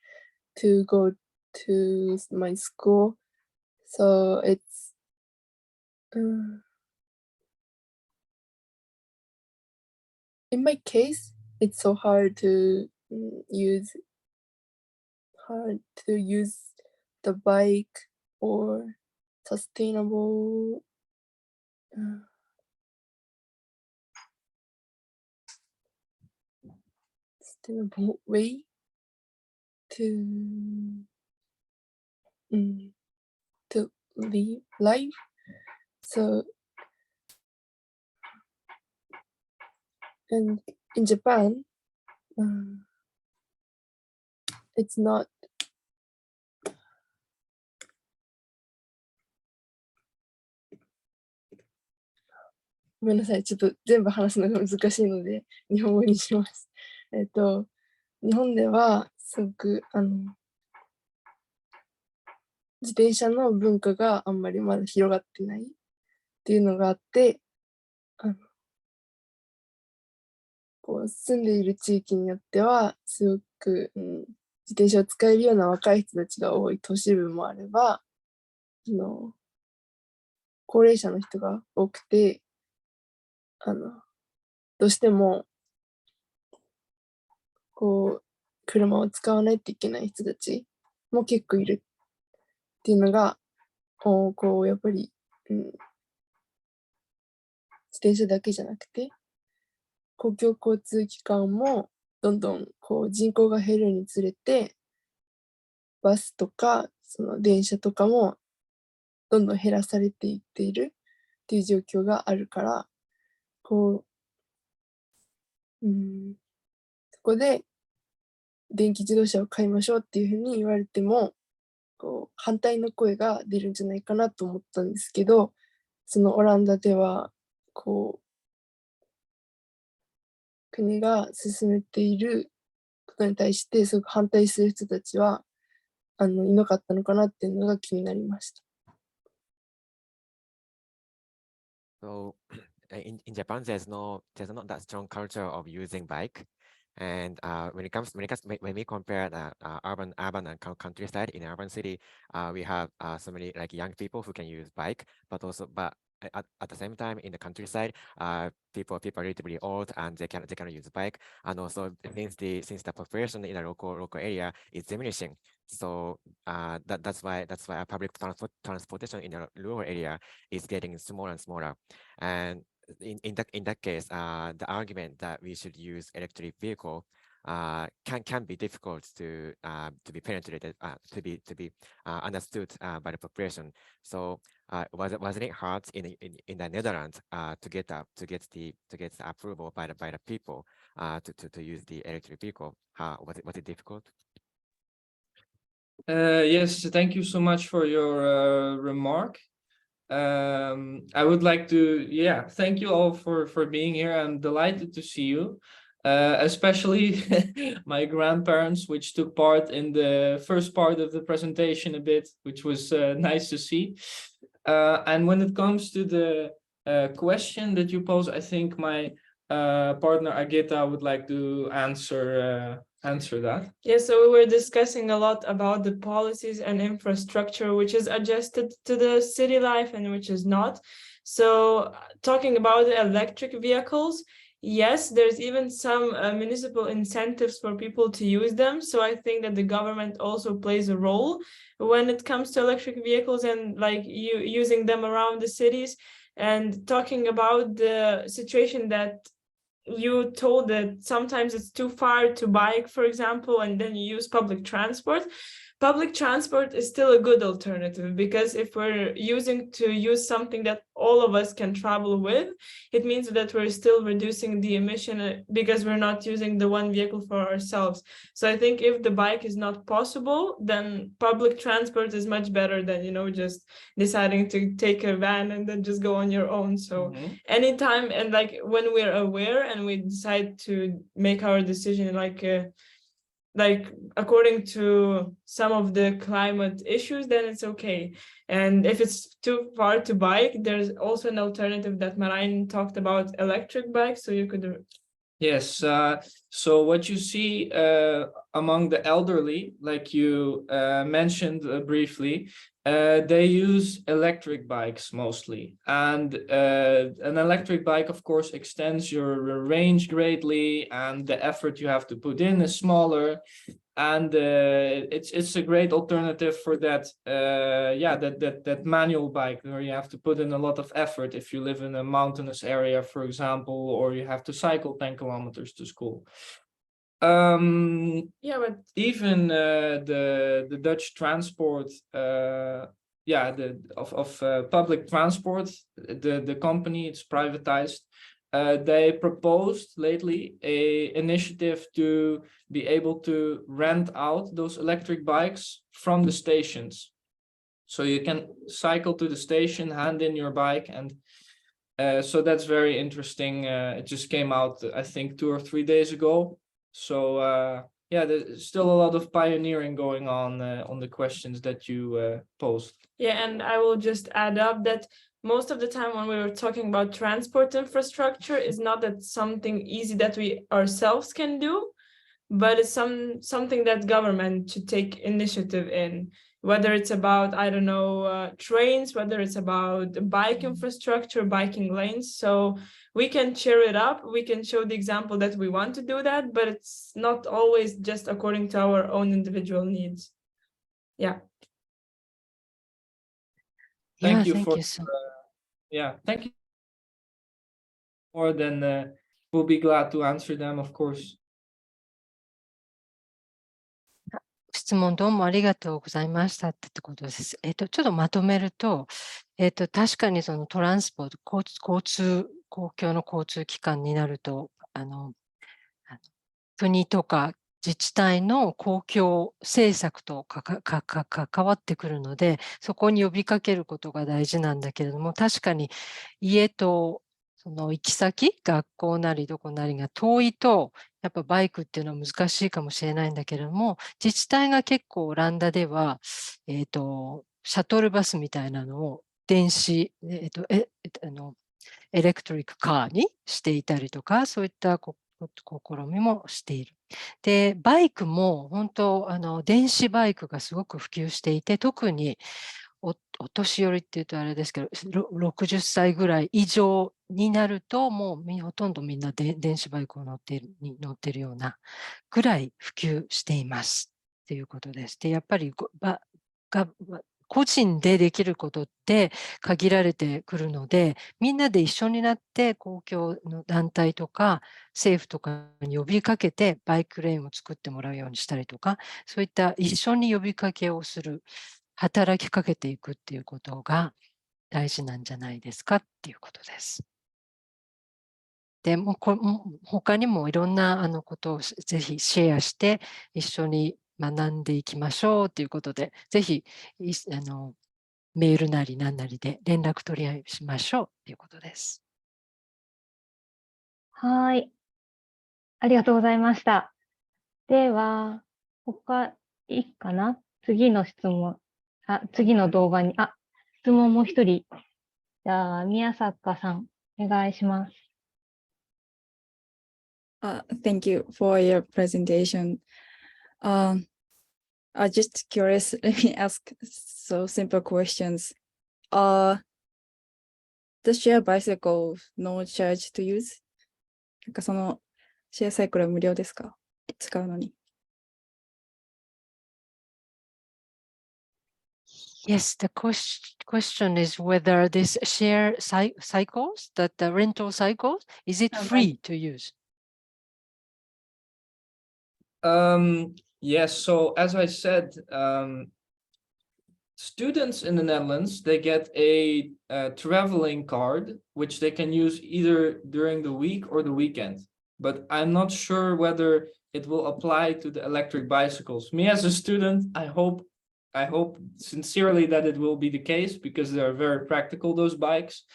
to go to my school, so it's in my case it's so hard to use the bike or sustainable way to live life. So, and in Japan, it's notごめんなさい、ちょっと全部話すのが難しいので日本語にします。日本ではすごく自転車の文化があんまりまだ広がってないっていうのがあって、こう住んでいる地域によってはすごく、自転車を使えるような若い人たちが多い都市部もあれば、高齢者の人が多くて、どうしてもこう車を使わないといけない人たちも結構いるっていうのが、こうやっぱり、自転車だけじゃなくて公共交通機関もどんどんこう人口が減るにつれてバスとかその電車とかもどんどん減らされていっているっていう状況があるから、こう、そこで電気自動車を買いましょうっていうふうに言われてもこう反対の声が出るんじゃないかなと思ったんですけど、そのオランダではこう国が進めていることに対してすごく反対する人たちはいなかったのかなっていうのが気になりました。So in Japan, there's not that strong culture of using bike, and when we compare the urban and countryside, in urban city, we have so many like young people who can use bike, but at the same time in the countryside, people are relatively old and they cannot use bike, and also since the population in the local area is diminishing. So that's why our public transportation in the rural area is getting smaller and smaller. And in that case, the argument that we should use electric vehicle can be difficult to be penetrated, to be understood by the population. So wasn't it hard in the Netherlands to get the approval by the people to use the electric vehicle? Was it difficult? Yes, thank you so much for your remark. I would like to, thank you all for being here. I'm delighted to see you, especially my grandparents, which took part in the first part of the presentation a bit, which was nice to see. And when it comes to the question that you posed, I think my partner Agita would like to answer that. Yeah, so we were discussing a lot about the policies and infrastructure which is adjusted to the city life and which is not. So talking about the electric vehicles, yes, there's even some municipal incentives for people to use them. So I think that the government also plays a role when it comes to electric vehicles and like using them around the cities. And talking about the situation that you told that sometimes it's too far to bike, for example, and then you use public transport. public transport is still a good alternative, because if we're use something that all of us can travel with, it means that we're still reducing the emission because we're not using the one vehicle for ourselves. So I think if the bike is not possible, then public transport is much better than, just deciding to take a van and then just go on your own. So anytime, and like when we're aware and we decide to make our decision like according to some of the climate issues, then it's okay. And if it's too far to bike, there's also an alternative that Marijn talked about, electric bikes. So you could Yes, so what you see among the elderly, like you mentioned briefly, they use electric bikes mostly. And an electric bike, of course, extends your range greatly, and the effort you have to put in is smaller. And it's a great alternative for that that manual bike where you have to put in a lot of effort if you live in a mountainous area, for example, or you have to cycle 10 kilometers to school. But even the Dutch transport public transport, the company, it's privatized. They proposed lately a initiative to be able to rent out those electric bikes from the stations. So you can cycle to the station, hand in your bike, and so that's very interesting. It just came out, I think, 2 or 3 days ago. So there's still a lot of pioneering going on the questions that you posed. Yeah, and I will just add up that most of the time when we were talking about transport infrastructure, is not that something easy that we ourselves can do, but it's something that government should take initiative in, whether it's about, I don't know, trains, whether it's about bike infrastructure, biking lanes. So we can cheer it up. We can show the example that we want to do that, but it's not always just according to our own individual needs. Yeah. Thank you. Thank you. More than we'll be glad to answer them, of course. 質問どうもありがとうございましたってことです。ちょっとまとめると、確かにそのトランスポート、公共の交通機関になると、国とか自治体の公共政策と関わってくるので、そこに呼びかけることが大事なんだけれども、確かに家とその行き先、学校なりどこなりが遠いと、やっぱバイクっていうのは難しいかもしれないんだけれども、自治体が結構オランダでは、シャトルバスみたいなのを電子、エレクトリックカーにしていたりとか、そういった試みもしている。で、バイクも本当、電子バイクがすごく普及していて、特にお年寄りっていうとあれですけど、60歳ぐらい以上になると、もうほとんどみんな電子バイクを乗っているようなぐらい普及していますということです。で、やっぱり個人でできることって限られてくるので、みんなで一緒になって公共の団体とか政府とかに呼びかけてバイクレーンを作ってもらうようにしたりとか、そういった一緒に呼びかけをする、働きかけていくっていうことが大事なんじゃないですかっていうことです。でも他にもいろんなことをぜひシェアして一緒に学んでいきましょうということで、ぜひメールなり何なりで連絡取り合いしましょうということです。はい。ありがとうございました。では、他いいかな？次の質問。次の動画に、質問もう一人。じゃあ、宮坂さん、お願いします。Thank you for your presentation. I'm just curious, let me ask so simple questions. Does share bicycle no charge to use? なんかそのシェアサイクルは無料ですか？使うのに。Yes, the question is whether this share cycles, that the rental cycles, is it free to use? Yes, so as I said, students in the Netherlands, they get a traveling card, which they can use either during the week or the weekend. But I'm not sure whether it will apply to the electric bicycles. Me as a student, I hope sincerely that it will be the case, because they're very practical, those bikes.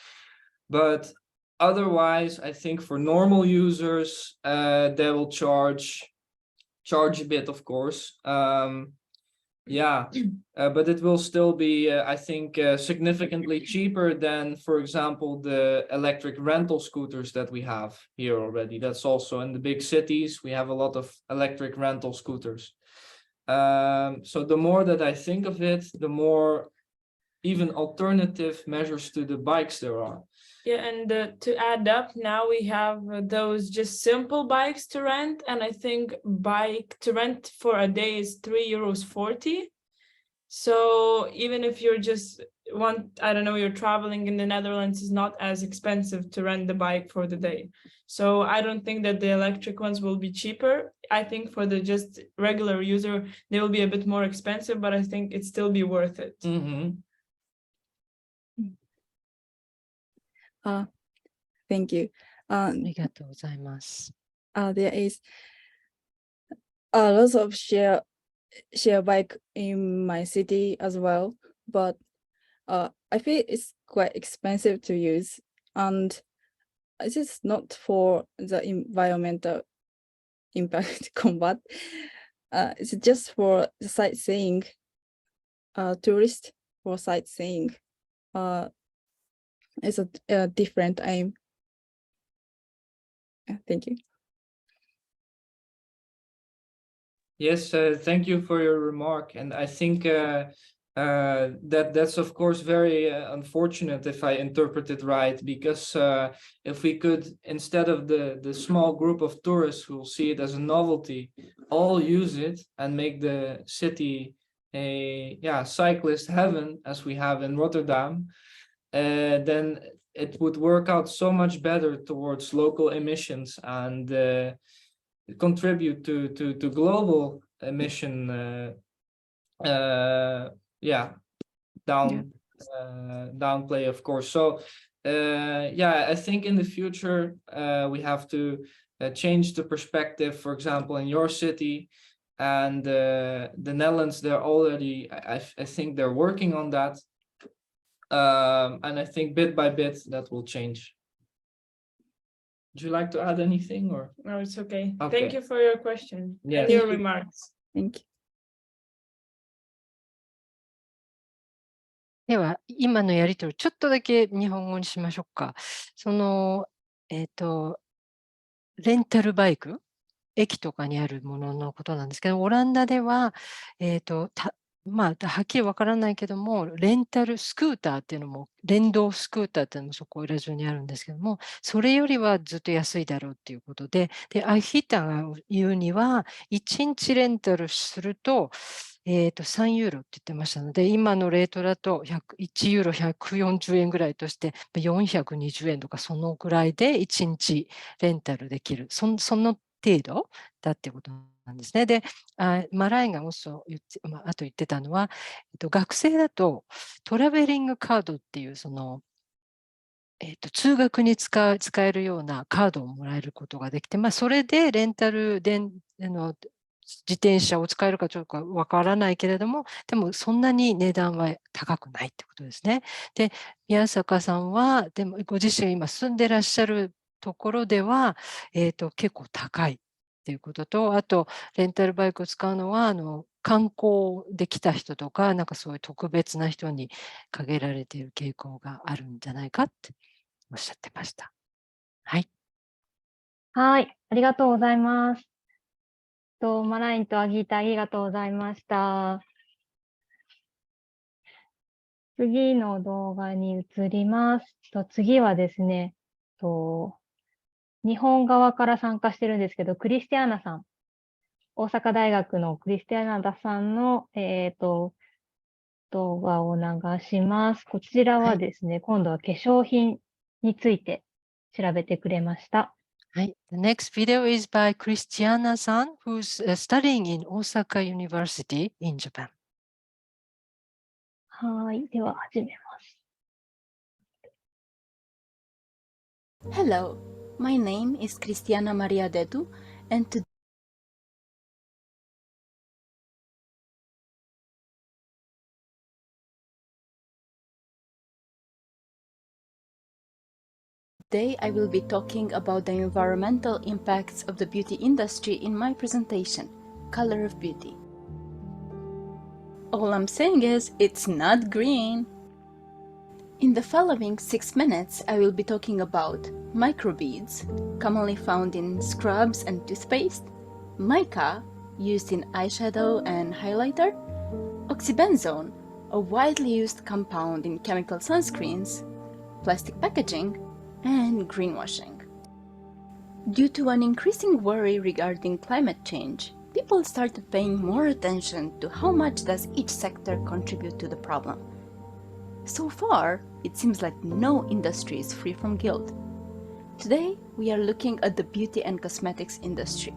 But otherwise, I think for normal users, they will charge a bit, of course. But it will still be, I think, significantly cheaper than, for example, the electric rental scooters that we have here already. That's also in the big cities. We have a lot of electric rental scooters. So the more that I think of it, the more even alternative measures to the bikes there are. Yeah, and to add up, now we have those just simple bikes to rent, and I think bike to rent for a day is €3.40. So even if you're just you're traveling in the Netherlands, is not as expensive to rent the bike for the day. So I don't think that the electric ones will be cheaper. I think for the just regular user, they will be a bit more expensive, but I think it still be worth it. Thank you. ありがとうございます。There is lots of share bike in my city as well, but I feel it's quite expensive to use, and it's just not for the environmental impact combat. It's just for the sightseeing, tourist for sightseeing. It's a different aim. Thank you. Yes, thank you for your remark. And I think that's of course very unfortunate, if I interpret it right, because if we could, instead of the small group of tourists who will see it as a novelty, all use it and make the city a cyclist heaven, as we have in Rotterdam, then it would work out so much better towards local emissions and contribute to global emission downplay, of course. So I think in the future we have to change the perspective. For example, in your city and the Netherlands, they're already, I think they're working on that, and I think bit by bit that will change. Would you like to add anything, or? No, it's okay. Okay. Thank you for your question Yes. and your remarks. Thank you. では、今のやり取り、ちょっとだけ日本語にしましょうか。その、レンタルバイク、駅とかにあるもののことなんですけど、オランダでは、はっきりわからないけども、レンタルスクーターっていうのも、電動スクーターっていうのもそこら中にあるんですけども、それよりはずっと安いだろうっていうことで、アヒタが言うには、1日レンタルすると、3ユーロって言ってましたので、今のレートだと1ユーロ140円ぐらいとして、420円とかそのぐらいで1日レンタルできる。その程度だっていうことなんですね。で、マライがあと言ってたのは、学生だとトラベリングカードっていうその、通学に使えるようなカードをもらえることができて、それでレンタルで自転車を使えるかちょっとわからないけれども、でもそんなに値段は高くないってことですね。で、宮坂さんは、でもご自身が今住んでらっしゃるところでは、結構高いっていうことと、あと、レンタルバイクを使うのは、観光で来た人とか、なんかそういう特別な人に限られている傾向があるんじゃないかっておっしゃってました。はい。はい、ありがとうございます。マラインとアギータ、ありがとうございました。次の動画に移ります。次はですね、日本側から参加してるんですけど、クリスティアーナさん。大阪大学のクリスティアーナさんの、動画を流します。こちらはですね、今度は化粧品について調べてくれました。The next video is by Christiana-san, who's studying in Osaka University in Japan. はい、では始めます。Hello, my name is Cristiana Maria Dedu, and today I will be talking about the environmental impacts of the beauty industry in my presentation, Color of Beauty. All I'm saying is, it's not green. In the following 6 minutes, I will be talking about microbeads, commonly found in scrubs and toothpaste, mica, used in eyeshadow and highlighter, oxybenzone, a widely used compound in chemical sunscreens, plastic packaging, and greenwashing. Due to an increasing worry regarding climate change, people started paying more attention to how much does each sector contribute to the problem. So far, it seems like no industry is free from guilt. Today, we are looking at the beauty and cosmetics industry.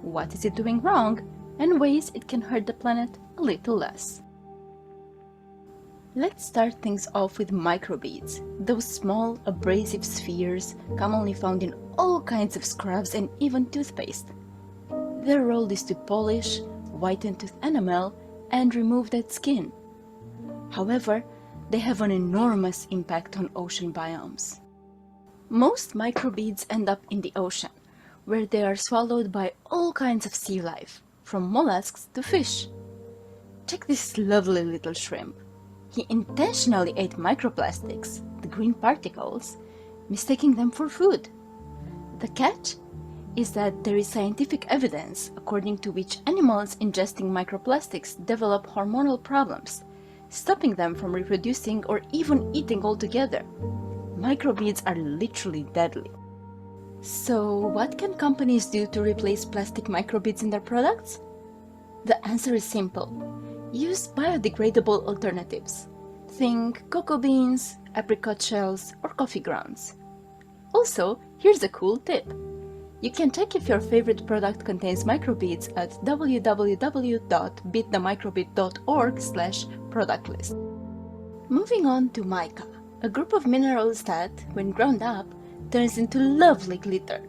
What is it doing wrong, and ways it can hurt the planet a little less. Let's start things off with microbeads, those small abrasive spheres commonly found in all kinds of scrubs and even toothpaste. Their role is to polish, whiten tooth enamel, and remove dead skin. However, they have an enormous impact on ocean biomes. Most microbeads end up in the ocean, where they are swallowed by all kinds of sea life, from mollusks to fish. Check this lovely little shrimp. He intentionally ate microplastics, the green particles, mistaking them for food. The catch is that there is scientific evidence according to which animals ingesting microplastics develop hormonal problems, stopping them from reproducing or even eating altogether. Microbeads are literally deadly. So, what can companies do to replace plastic microbeads in their products? The answer is simple. Use biodegradable alternatives. Think cocoa beans, apricot shells, or coffee grounds. Also, here's a cool tip. You can check if your favorite product contains microbeads at www.beatthemicrobead.org/product list. Moving on to mica, a group of minerals that, when ground up, turns into lovely glitter,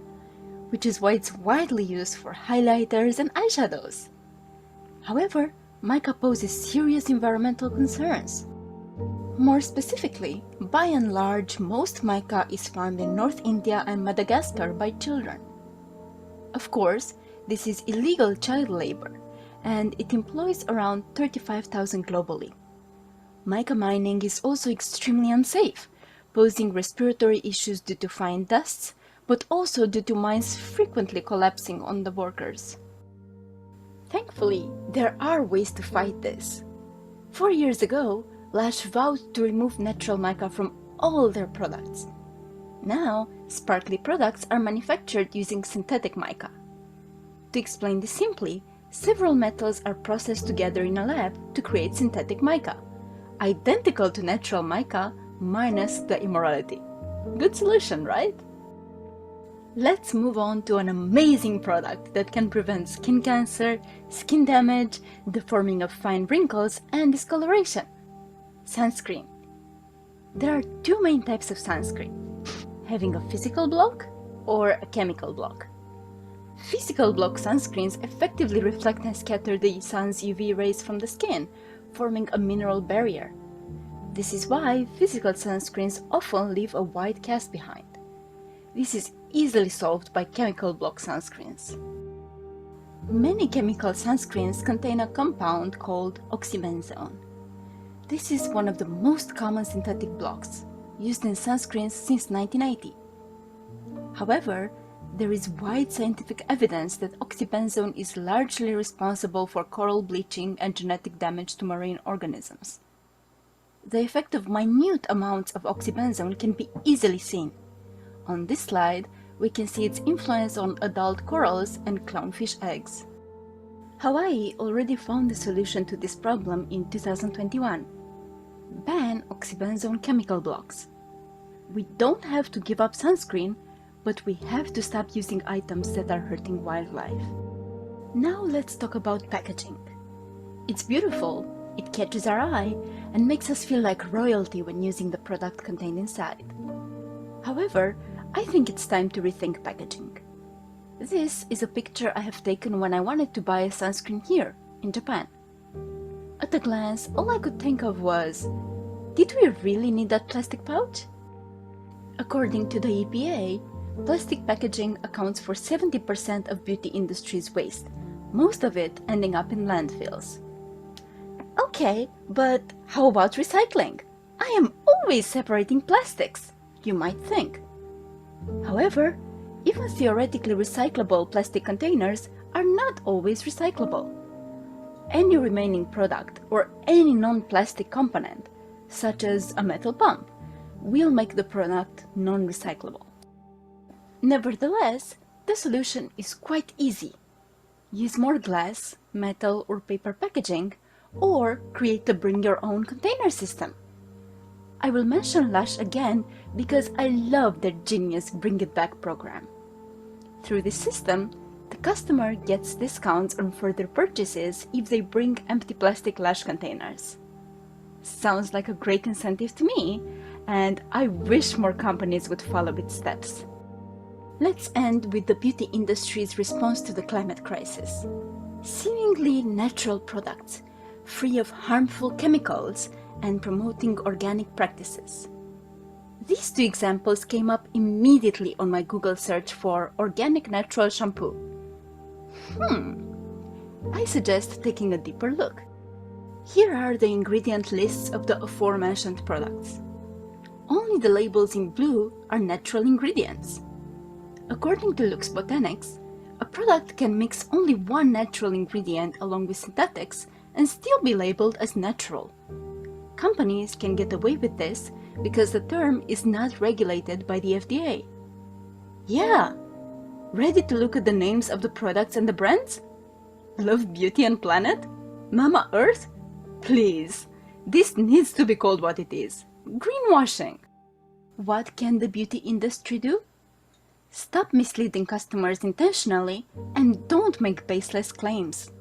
which is why it's widely used for highlighters and eyeshadows. However, mica poses serious environmental concerns. More specifically, by and large, most mica is found in North India and Madagascar by children. Of course, this is illegal child labor, and it employs around 35,000 globally. Mica mining is also extremely unsafe, posing respiratory issues due to fine dusts, but also due to mines frequently collapsing on the workers. Thankfully, there are ways to fight this. 4 years ago, Lash vowed to remove natural mica from all their products. Now, sparkly products are manufactured using synthetic mica. To explain this simply, several metals are processed together in a lab to create synthetic mica, identical to natural mica minus the immorality. Good solution, right? Let's move on to an amazing product that can prevent skin cancer, skin damage, the forming of fine wrinkles, and discoloration. Sunscreen. There are two main types of sunscreen, having a physical block or a chemical block. Physical block sunscreens effectively reflect and scatter the sun's UV rays from the skin, forming a mineral barrier. This is why physical sunscreens often leave a white cast behind. This is easily solved by chemical block sunscreens. Many chemical sunscreens contain a compound called oxybenzone. This is one of the most common synthetic blocks, used in sunscreens since 1980. However, there is wide scientific evidence that oxybenzone is largely responsible for coral bleaching and genetic damage to marine organisms. The effect of minute amounts of oxybenzone can be easily seen. On this slide, we can see its influence on adult corals and clownfish eggs. Hawaii already found a solution to this problem in 2021. Ban oxybenzone chemical blocks. We don't have to give up sunscreen, but we have to stop using items that are hurting wildlife. Now let's talk about packaging. It's beautiful, it catches our eye, and makes us feel like royalty when using the product contained inside. However, I think it's time to rethink packaging. This is a picture I have taken when I wanted to buy a sunscreen here, in Japan. At a glance, all I could think of was, did we really need that plastic pouch? According to the EPA, plastic packaging accounts for 70% of beauty industry's waste, most of it ending up in landfills. Okay, but how about recycling? I am always separating plastics, you might think. However, even theoretically recyclable plastic containers are not always recyclable. Any remaining product or any non-plastic component, such as a metal pump, will make the product non-recyclable. Nevertheless, the solution is quite easy. Use more glass, metal, or paper packaging, or create a bring-your-own container system. I will mention Lush again because I love their genius Bring It Back program. Through this system, the customer gets discounts on further purchases if they bring empty plastic Lush containers. Sounds like a great incentive to me, and I wish more companies would follow its steps. Let's end with the beauty industry's response to the climate crisis. Seemingly natural products, free of harmful chemicals and promoting organic practices. These two examples came up immediately on my Google search for organic natural shampoo. I suggest taking a deeper look. Here are the ingredient lists of the aforementioned products. Only the labels in blue are natural ingredients. According to Lux Botanics, a product can mix only one natural ingredient along with synthetics and still be labeled as natural. Companies can get away with this because the term is not regulated by the FDA. Yeah! Ready to look at the names of the products and the brands? Love beauty and planet? Mama Earth? Please, this needs to be called what it is. Greenwashing. What can the beauty industry do? Stop misleading customers intentionally and don't make baseless claims.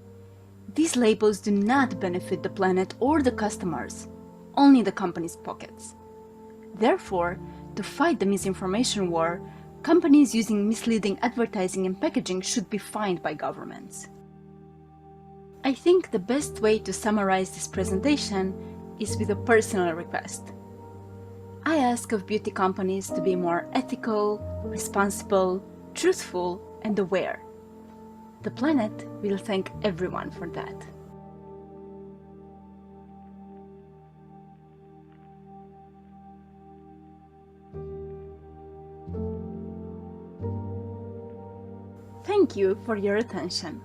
These labels do not benefit the planet or the customers, only the company's pockets. Therefore, to fight the misinformation war, companies using misleading advertising and packaging should be fined by governments. I think the best way to summarize this presentation is with a personal request. I ask of beauty companies to be more ethical, responsible, truthful, and aware. The planet will thank everyone for that. Thank you for your attention.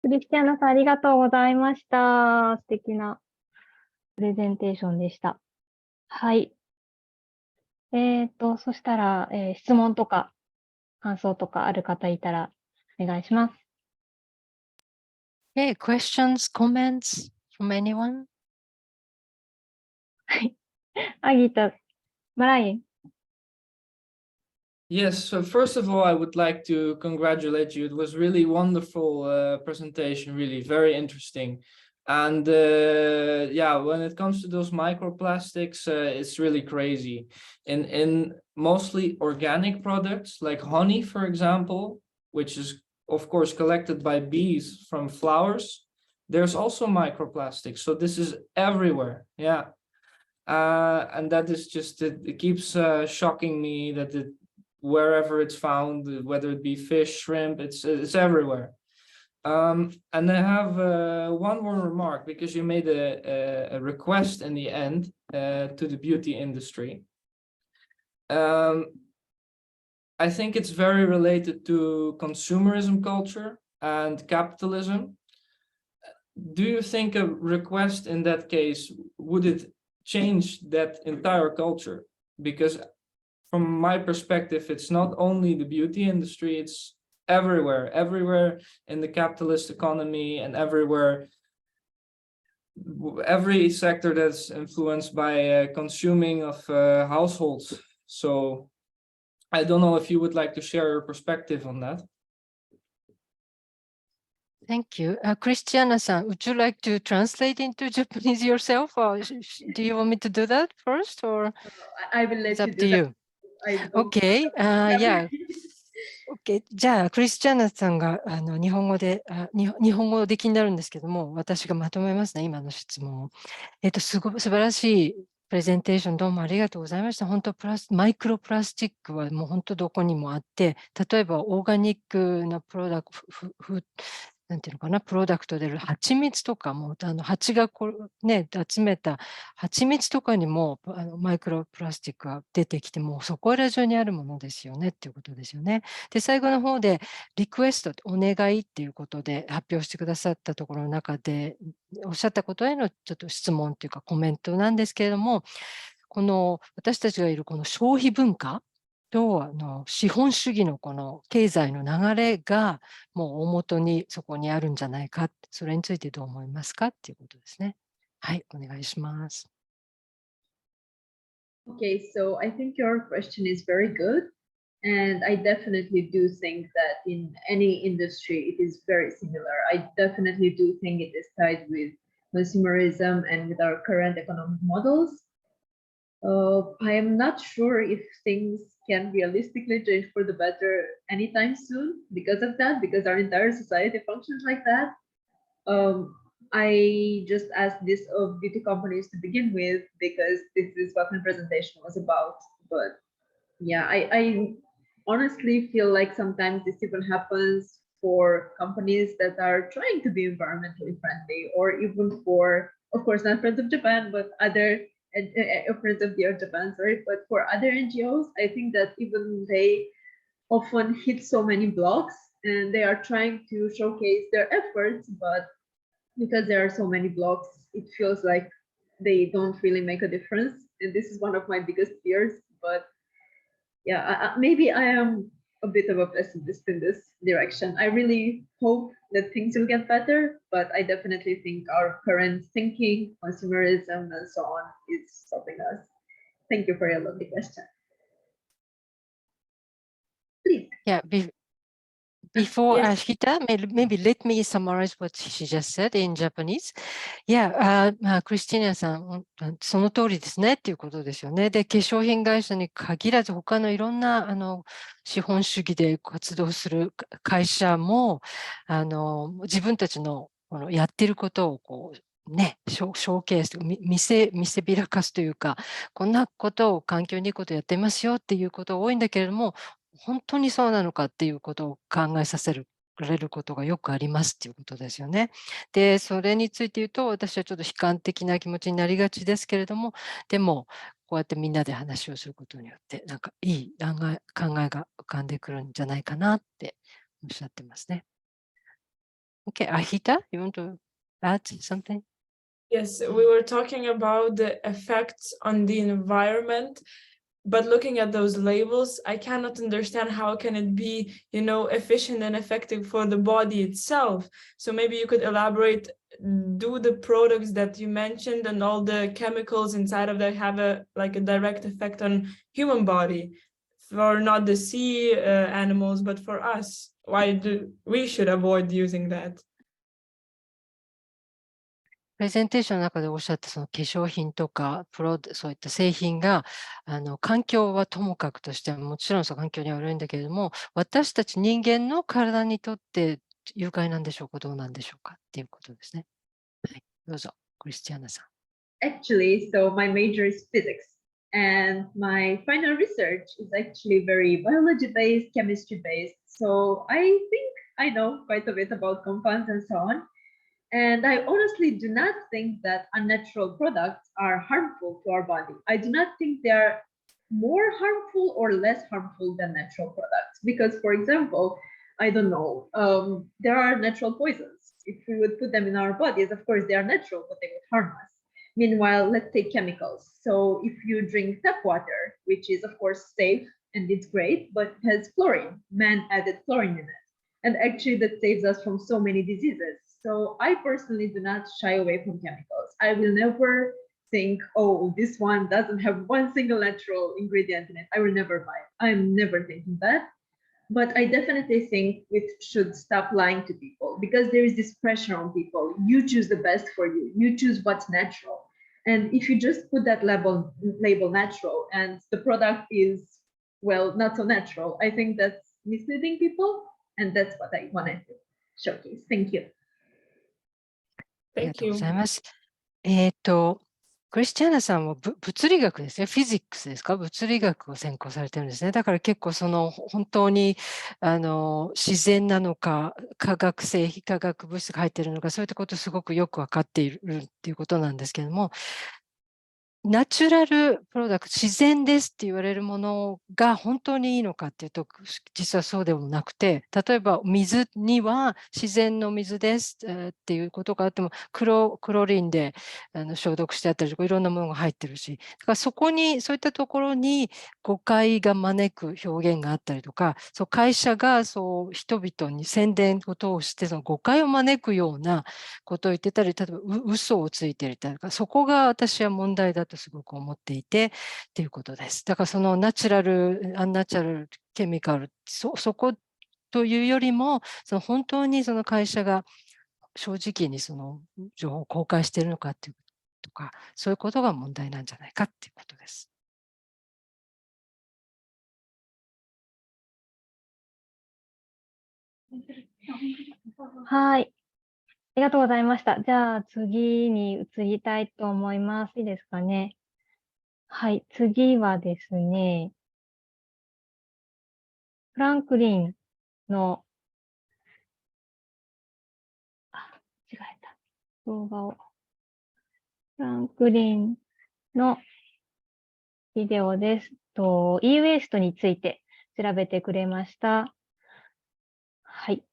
クリスティアナさん、ありがとうございました。素敵なプレゼンテーションでした。はい。そしたら、質問とか感想とかある方いたらお願いします。Okay, questions, comments from anyone? はい。アギとマライン。Yes, so first of all, I would like to congratulate you. It was really wonderful presentation, really very interesting. And yeah, when it comes to those microplastics, it's really crazy. In mostly organic products like honey, for example, which is of course collected by bees from flowers, there's also microplastics. So this is everywhere. Yeah. And that is just, it keeps shocking me that wherever it's found, whether it be fish, shrimp, it's everywhere. And I have one more remark, because you made a request in the end to the beauty industry. I think it's very related to consumerism culture and capitalism. Do you think a request in that case, would it change that entire culture? Because from my perspective, it's not only the beauty industry, it's everywhere in the capitalist economy and everywhere, every sector that's influenced by consuming of households. So I don't know if you would like to share your perspective on that. Thank you. Christiana-san, would you like to translate into Japanese yourself, or do you want me to do that first, or I will let it's up you to do you? Okay, yeah. OK。じゃあ、クリスチャナさんが日本語で日本語で気になるんですけども、私がまとめますね、今の質問を。素晴らしいプレゼンテーションどうもありがとうございました。本当マイクロプラスチックはもう本当どこにもあって、例えばオーガニックなプロダクト、なんていうのかな、プロダクトで蜂蜜とかも、蜂がね、集めた蜂蜜とかにもマイクロプラスチックが出てきて、もうそこら中にあるものですよねっていうことですよね。で、最後の方でリクエスト、お願いっていうことで発表してくださったところの中で、おっしゃったことへのちょっと質問っていうかコメントなんですけれども、この私たちがいるこの消費文化と資本主義のこの経済の流れがもう大元にそこにあるんじゃないか、それについてどう思いますかっていうことですね。はい、お願いします。Okay, so I think your question is very good. And I definitely do think that in any industry, it is very similar. I definitely do think it is tied with consumerism and with our current economic models. I am not sure if things can realistically change for the better anytime soon because of that, because our entire society functions like that. I just asked this of beauty companies to begin with because this is what my presentation was about. But yeah, I honestly feel like sometimes this even happens for companies that are trying to be environmentally friendly, or even for, of course, not Friends of Japan, but other Friends of the Earth Japan, sorry, but for other NGOs, I think that even they often hit so many blocks and they are trying to showcase their efforts, but because there are so many blocks, it feels like they don't really make a difference. And this is one of my biggest fears, but yeah, maybe I am a bit of a pessimist in this direction. I really hope that things will get better, but I definitely think our current thinking, consumerism, and so on is stopping us. Thank you for your lovely question. Please. Yeah, before Ashita, maybe let me summarize what she just said in Japanese. Yeah, クリスティーナさん、その通りですねっていうことですよね。で、化粧品会社に限らず、他のいろんな資本主義で活動する会社も、自分たちのこのやっていることをこう、ね、ショーケース、見せびらかすというか、こんなことを環境にいいことやってますよっていうことが多いんだけれども、本当にそうなのかっていうことを考えさせることがよくありますっていうことですよね。で、それについて言うと、私はちょっと悲観的な気持ちになりがちですけれども、でも、こうやってみんなで話をすることによって、なんかいい考えが浮かんでくるんじゃないかなっておっしゃってますね。Okay, Ahita, you want to add something? Yes, we were talking about the effects on the environment. But looking at those labels, I cannot understand how can it be, efficient and effective for the body itself. So maybe you could elaborate, do the products that you mentioned and all the chemicals inside of that have a direct effect on human body, for not the sea animals, but for us? Why do we should avoid using that? プレゼンテーションの中でおっしゃったその化粧品とかそういった製品が環境はともかくとしてもちろん環境には悪いんだけれども、私たち人間の体にとって有害なんでしょうか、どうなんでしょうかっていうことですね。はい、どうぞ、クリスティアナさん。Actually, so my major is physics, and my final research is actually very biology-based, chemistry-based. So I think I know quite a bit about compounds and so on. And I honestly do not think that unnatural products are harmful to our body. I do not think they are more harmful or less harmful than natural products. Because, for example, I don't know, there are natural poisons. If we would put them in our bodies, of course, they are natural, but they would harm us. Meanwhile, let's take chemicals. So if you drink tap water, which is of course safe and it's great, but it has fluorine, man added fluorine in it. And actually that saves us from so many diseases. So I personally do not shy away from chemicals. I will never think, oh, this one doesn't have one single natural ingredient in it, I will never buy it. I'm never thinking that. But I definitely think we should stop lying to people, because there is this pressure on people. You choose the best for you. You choose what's natural. And if you just put that label natural and the product is, well, not so natural, I think that's misleading people. And that's what I wanted to showcase. Thank you. ありがとうございます。クリスチャーナさんは物理学ですね。フィジックスですか？物理学を専攻されてるんですね。だから結構本当に自然なのか、化学性、非化学物質が入っているのか、そういったことをすごくよく分かっているっていうことなんですけども、ナチュラルプロダクト、自然ですって言われるものが本当にいいのかっていうと、実はそうでもなくて、例えば水には自然の水ですっていうことがあっても、クロリンで消毒してあったりとか、いろんなものが入ってるし、だからそういったところに誤解が招く表現があったりとか、会社が人々に宣伝を通して誤解を招くようなことを言ってたり、例えば嘘をついていたりとか、そこが私は問題だとすごく思っていてっていうことです。だからナチュラル、アンナチュラル、ケミカル、そこというよりも、本当に会社が正直に情報を公開しているのかっていうとか、そういうことが問題なんじゃないかっていうことです。はい。ありがとうございました。じゃあ次に移りたいと思います。いいですかね。はい。次はですね、フランクリンの、違えた。動画を。フランクリンのビデオです。e ウェイストについて調べてくれました。はい。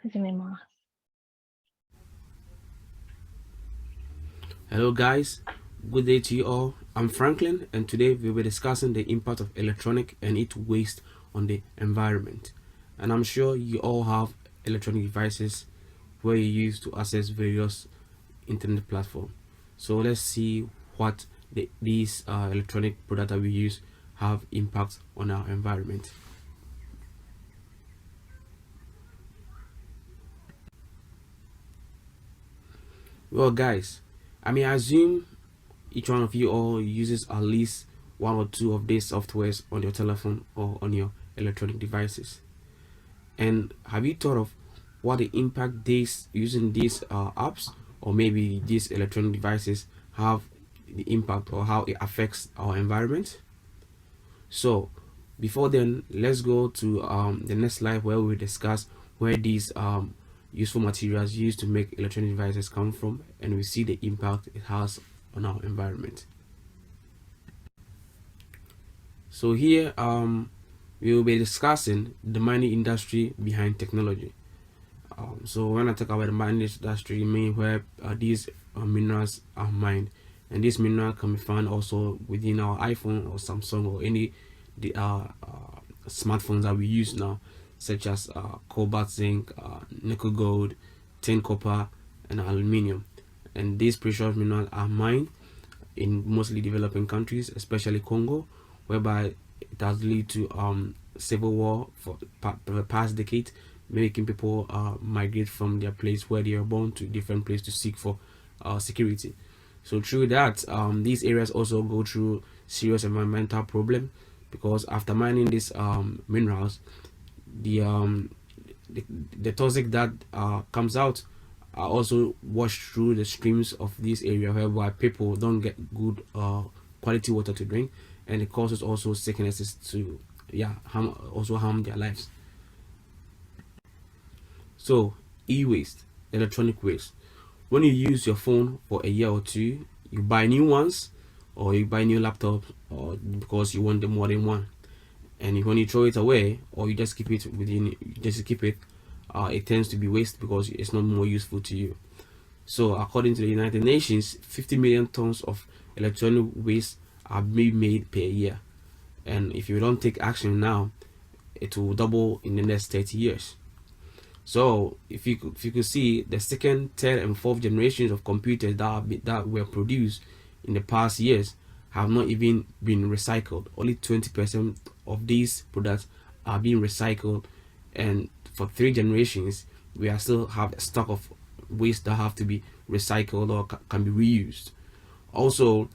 始めます。Hello guys, good day to you all. I'm Franklin and today we'll be discussing the impact of electronic and its waste on the environment. And I'm sure you all have electronic devices where you use to access various internet platforms. So let's see what these electronic products that we use have impact on our environment. Well guys, I mean, I assume each one of you all uses at least one or two of these softwares on your telephone or on your electronic devices. And have you thought of what the impact using these apps or maybe these electronic devices have the impact or how it affects our environment? So before then, let's go to the next slide where we discuss where these useful materials used to make electronic devices come from, and we see the impact it has on our environment. So here we will be discussing the mining industry behind technology. So when I talk about the mining industry, I mean where these minerals are mined, and these minerals can be found also within our iPhone or Samsung or any smartphones that we use now, such as cobalt, zinc, nickel, gold, tin, copper, and aluminium. And these precious minerals are mined in mostly developing countries, especially Congo, whereby it has led to civil war for the past decade, making people migrate from their place where they are born to different places to seek for security. So through that, these areas also go through serious environmental problem, because after mining these minerals, the toxic that comes out are also washed through the streams of this area, whereby people don't get good quality water to drink, and it causes also sicknesses to harm their lives. So e-waste, electronic waste. When you use your phone for a year or two, you buy new ones or you buy new laptops, or because you want them more than one. And when you throw it away or you just keep it it tends to be waste because it's not more useful to you. So according to the United Nations, 50 million tons of electronic waste are being made per year. And if you don't take action now, it will double in the next 30 years. So if you could see, the second, third, and fourth generations of computers that were produced in the past years have not even been recycled. Only 20% of these products are being recycled, and for 3 generations we are still have a stock of waste that have to be recycled or can be reused. Also,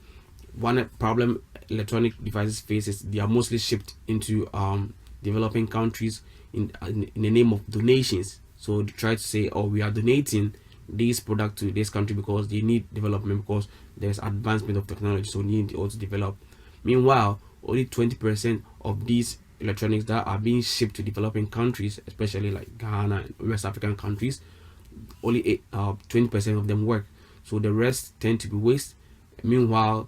one problem electronic devices face is they are mostly shipped into developing countries in the name of donations. So they try to say, oh, we are donating this product to this country because they need development, because there's advancement of technology, so need to also develop. Meanwhile, only 20% of these electronics that are being shipped to developing countries, especially like Ghana and West African countries, only 20% of them work. So the rest tend to be waste. Meanwhile,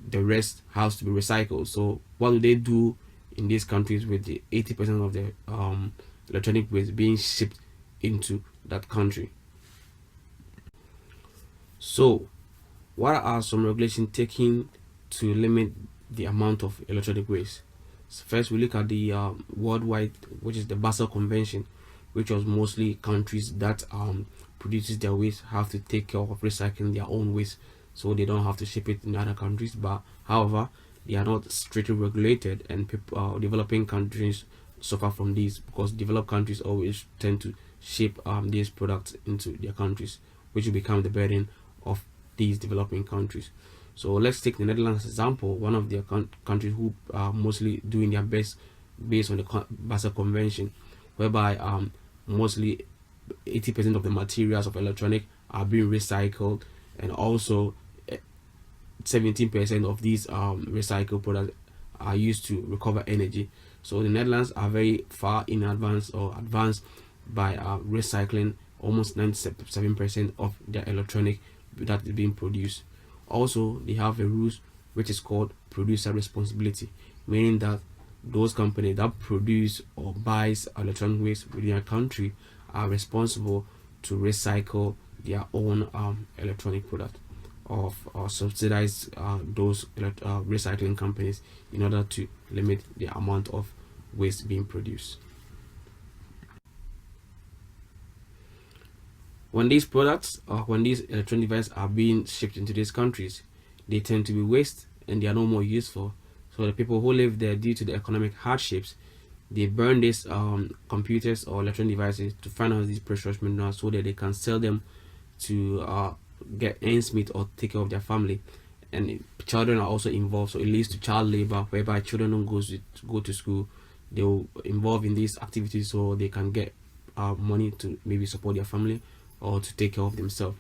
the rest has to be recycled. So what do they do in these countries with the 80% of the electronic waste being shipped into that country? So what are some regulations taken to limit the amount of electronic waste? So first, we look at the worldwide, which is the Basel Convention, which was mostly countries that produces their waste have to take care of recycling their own waste, so they don't have to ship it in other countries. But however, they are not strictly regulated, and developing countries suffer from these, because developed countries always tend to ship these products into their countries, which will become the burden of these developing countries. So let's take the Netherlands as example, one of the countries who are mostly doing their best based on the Basel Convention, whereby mostly 80% of the materials of electronic are being recycled, and also 17% of these recycled products are used to recover energy. So the Netherlands are very far in advance, or advanced by recycling almost 97% of their electronic that is being produced. Also, they have a rules which is called producer responsibility, meaning that those companies that produce or buys electronic waste within a country are responsible to recycle their own electronic product, or subsidize those recycling companies in order to limit the amount of waste being produced. When these products, or when these electronic devices are being shipped into these countries, they tend to be waste and they are no more useful. So the people who live there, due to the economic hardships, they burn these computers or electronic devices to finance these precious minerals, so that they can sell them to get ends meet or take care of their family. And children are also involved, so it leads to child labor, whereby children don't go to school. They will involve in these activities so they can get money to maybe support their family or to take care of themselves.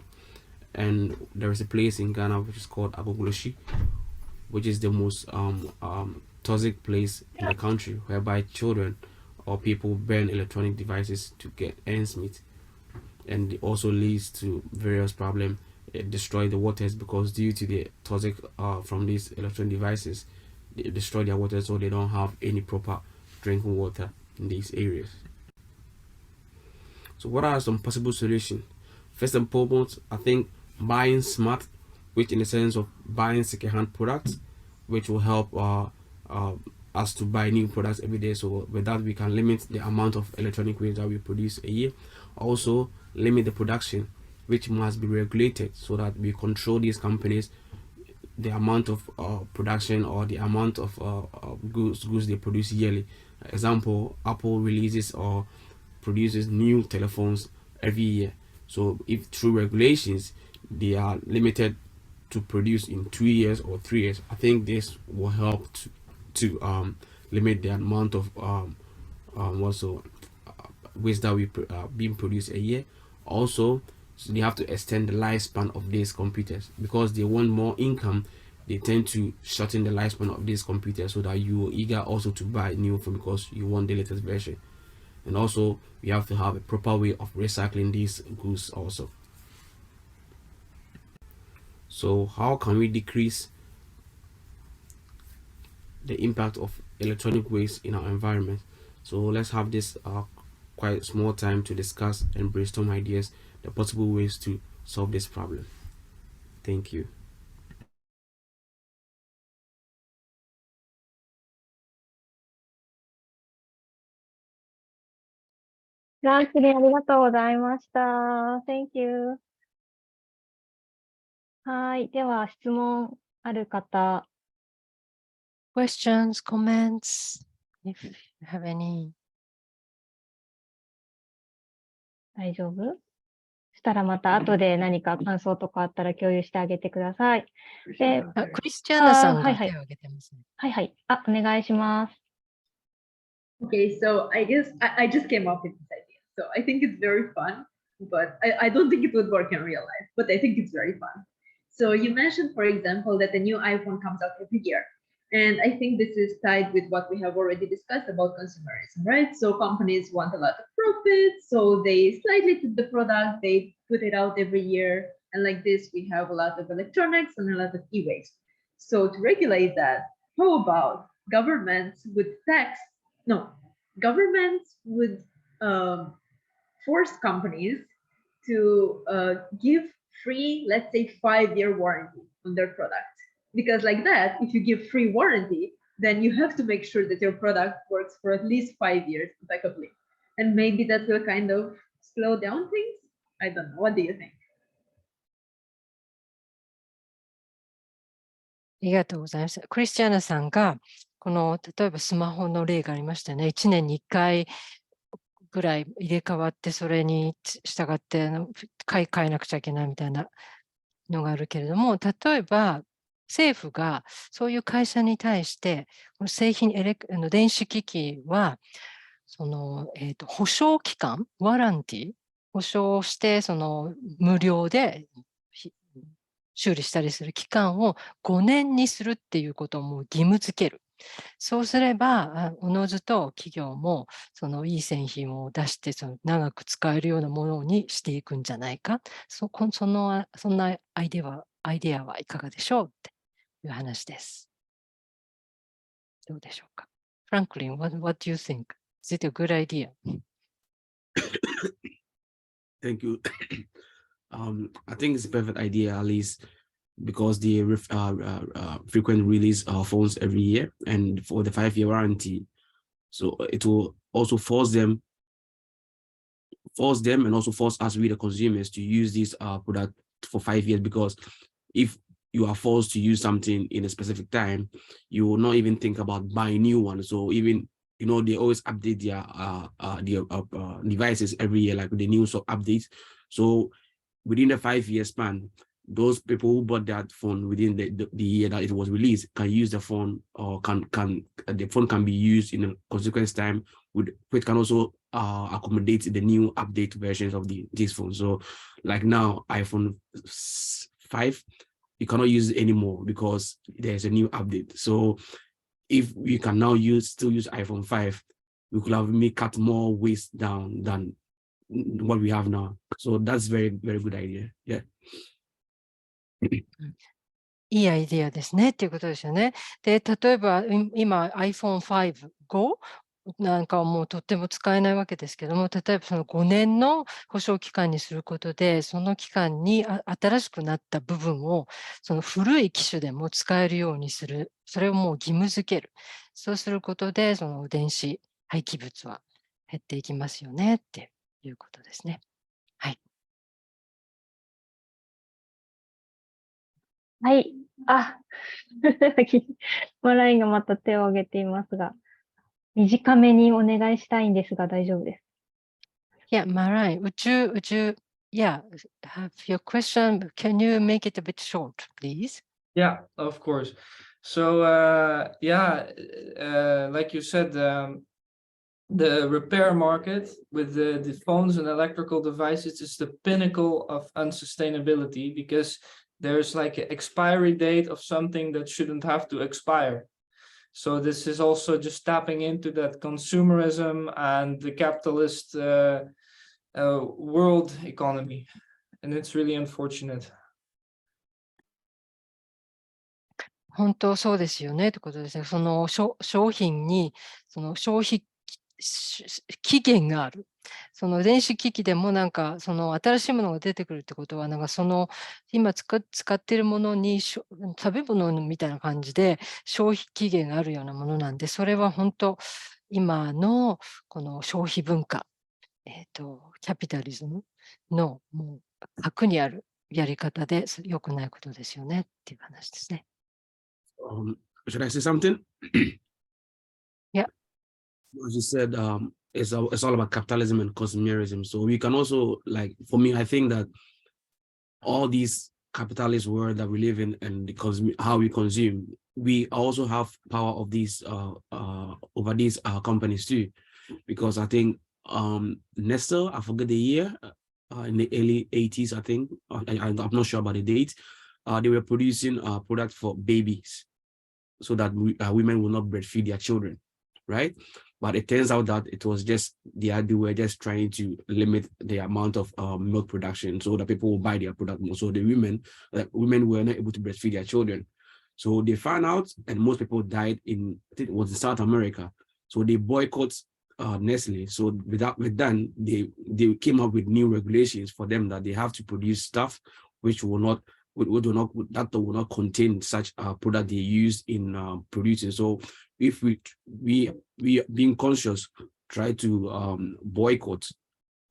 And there is a place in Ghana which is called Agogloshi, which is the most toxic place in the country, whereby children or people burn electronic devices to get ends meet. And it also leads to various problems. It destroys the waters, because due to the toxic from these electronic devices, they destroy their water, so they don't have any proper drinking water in these areas. So what are some possible solutions? First and foremost, I think buying smart, which in the sense of buying second-hand products, which will help us to buy new products every day. So with that, we can limit the amount of electronic waste that we produce a year. Also, limit the production, which must be regulated, so that we control these companies, the amount of production or the amount of goods they produce yearly. Example, Apple releases or produces new telephones every year. So if through regulations they are limited to produce in 2 years or 3 years, I think this will help to limit the amount of waste that we being produced a year. Also, so they have to extend the lifespan of these computers, because they want more income. They tend to shorten the lifespan of these computers, so that you are eager also to buy new phone because you want the latest version. And also, we have to have a proper way of recycling these goods also. So how can we decrease the impact of electronic waste in our environment? So let's have this quite small time to discuss and brainstorm ideas, the possible ways to solve this problem. Thank you. フランスでありがとうございました。Thank you. はい。では、質問ある方。Questions, comments, if you have any. 大丈夫？したらまた後で何か感想とかあったら共有してあげてください。で、クリスチャーナさんはいはい。が手を挙げてますね。はいはい。あ、お願いします。Okay, so I guess I just came up with this idea. So I think it's very fun, but I don't think it would work in real life, but I think it's very fun. So you mentioned, for example, that a new iPhone comes out every year. And I think this is tied with what we have already discussed about consumerism, right? So companies want a lot of profit, so they slightly took the product, they put it out every year. And like this, we have a lot of electronics and a lot of e-waste. So to regulate that, how about governments would governments would force companies to give free, let's say 5-year warranty on their product. Because like that, if you give free warranty, then you have to make sure that your product works for at least 5 years impeccably. And maybe that will kind of slow down things. I don't know. What do you think? ありがとうございます。クリスチャーナさんが、この例えばスマホの例がありましたね。1年に1回ぐらい入れ替わって、それに従って買いなくちゃいけないみたいなのがあるけれども、例えば政府がそういう会社に対して、この製品電子機器は、保証期間、ワランティ、保証して、無料で修理したりする期間を5年にするっていうことをもう義務付ける。そうすれば、おのずと企業もいい製品を出して長く使えるようなものにしていくんじゃないか。そんなアイデアはいかがでしょうっていう話です。どうでしょうか。フランクリン、what do you think? Is it a good idea? Thank you. I think it's a perfect idea, at least because they frequent release phones every year and for the 5-year warranty. So it will also force them and also force us, we the consumers, to use this product for 5 years, because if you are forced to use something in a specific time, you will not even think about buying new ones. So even, they always update their devices every year, like with the new updates. So within the 5-year span, those people who bought that phone within the year that it was released can use the phone, or the phone can be used in a consequence time, which can also accommodate the new update versions of this phone. So like now, iPhone 5, you cannot use it anymore because there's a new update. So if we can now still use iPhone 5, we could have cut more waste down than what we have now. So that's very, very good idea. Yeah. いいアイディアですねっていうことですよね。で、例えば今 iPhone5 なんかはもうとっても使えないわけですけども、例えばその5年の保証期間にすることで、その期間に新しくなった部分をその古い機種でも使えるようにする。それをもう義務付ける。そうすることで、その電子廃棄物は減っていきますよねっていうことですね。はい。はい。マラインがまた手を挙げていますが、短めにお願いしたいんですが大丈夫です。Yeah, Marai, would you, have your question? Can you make it a bit short, please? Yeah, of course. So, like you said, the repair market with the phones and electrical devices is the pinnacle of unsustainability, because there's like an expiry date of something that shouldn't have to expire. So this is also just tapping into that consumerism and the capitalist world economy. And it's really unfortunate. 本当そうですよねということですね。その商品にその消費期限がある。その電子機器でもなんかその新しいものが出てくるってことは、なんかその今使っているものに食べ物みたいな感じで消費期限があるようなものなんで、それは本当今のこの消費文化、キャピタリズムのもう核にあるやり方で良くないことですよねっていう話ですね。Should I say something? Yeah. As you said, it's all about capitalism and consumerism. So we can also, like, for me, I think that all these capitalist world that we live in and how we consume, we also have power of these over these companies too, because I think Nestle, I forget the year, in the early 80s, I think, I'm not sure about the date, they were producing a product for babies so that women will not breastfeed their children, right? But it turns out that it was just the idea were just trying to limit the amount of milk production so that people will buy their product more. So the women were not able to breastfeed their children. So they found out, and most people died I think it was in South America. So they boycott Nestle. So with that, they came up with new regulations for them that they have to produce stuff which will not contain such a product they use in producing. So if we being conscious, try to boycott,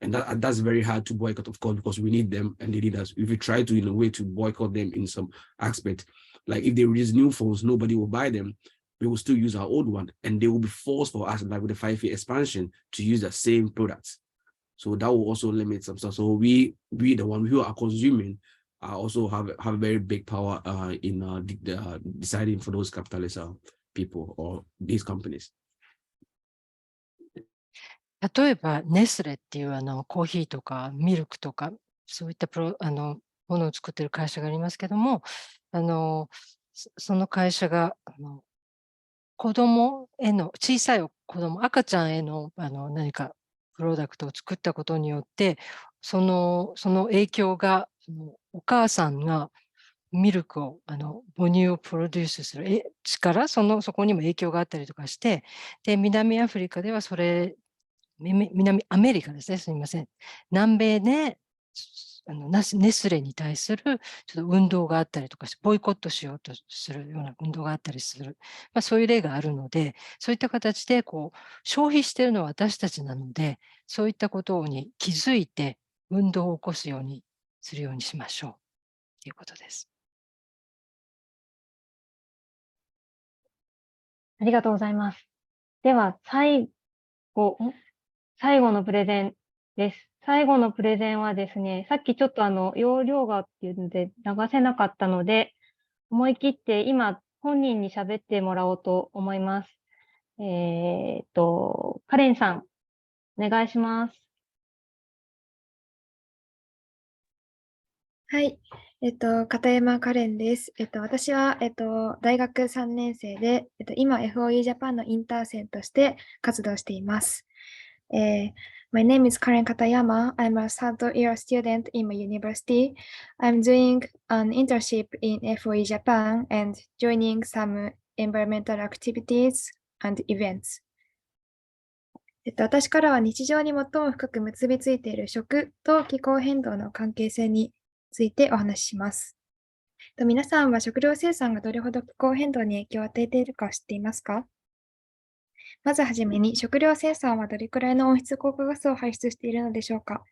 and that's very hard to boycott, of course, because we need them and they need us. If we try to, in a way, to boycott them in some aspect, like if they release new phones, nobody will buy them. We will still use our old one, and they will be forced for us, like with the 5-year expansion, to use the same products. So that will also limit some stuff. So we the one who are consuming, also have a very big power in deciding for those capitalist people or these companies. 例えばネスレっていうコーヒーとかミルクとかそういったものを作ってる会社がありますけども、その会社が子供への小さい赤ちゃんへの何かプロダクトを作ったことによってその影響がお母さんがミルクを母乳をプロデュースする力そこにも影響があったりとかして、で南アフリカでは南アメリカですね、すみません、南米でネスレに対するちょっと運動があったりとかして、ボイコットしようとするような運動があったりする、そういう例があるので、そういった形で消費しているのは私たちなので、そういったことに気づいて運動を起こすようにするようにしましょうということです。ありがとうございます。では、最後のプレゼンです。最後のプレゼンはですね、さっきちょっと容量がっていうので流せなかったので、思い切って今本人に喋ってもらおうと思います。カレンさん、お願いします。はい。片山カレンです。私は、大学3年生で、今 FOE ジャパンのインターセンとして活動しています。My name is Karen Katayama. I'm a third year student in my university. I'm doing an internship in FOE Japan and joining some environmental activities and events. 私からは日常に最も深く結びついている食と気候変動の関係性についてお話しします。皆さんは食料生産がどれほど気候変動に影響を与えているかを知っていますか？まずはじめに、食料生産はどれくらいの温室効果ガスを排出しているのでしょうか？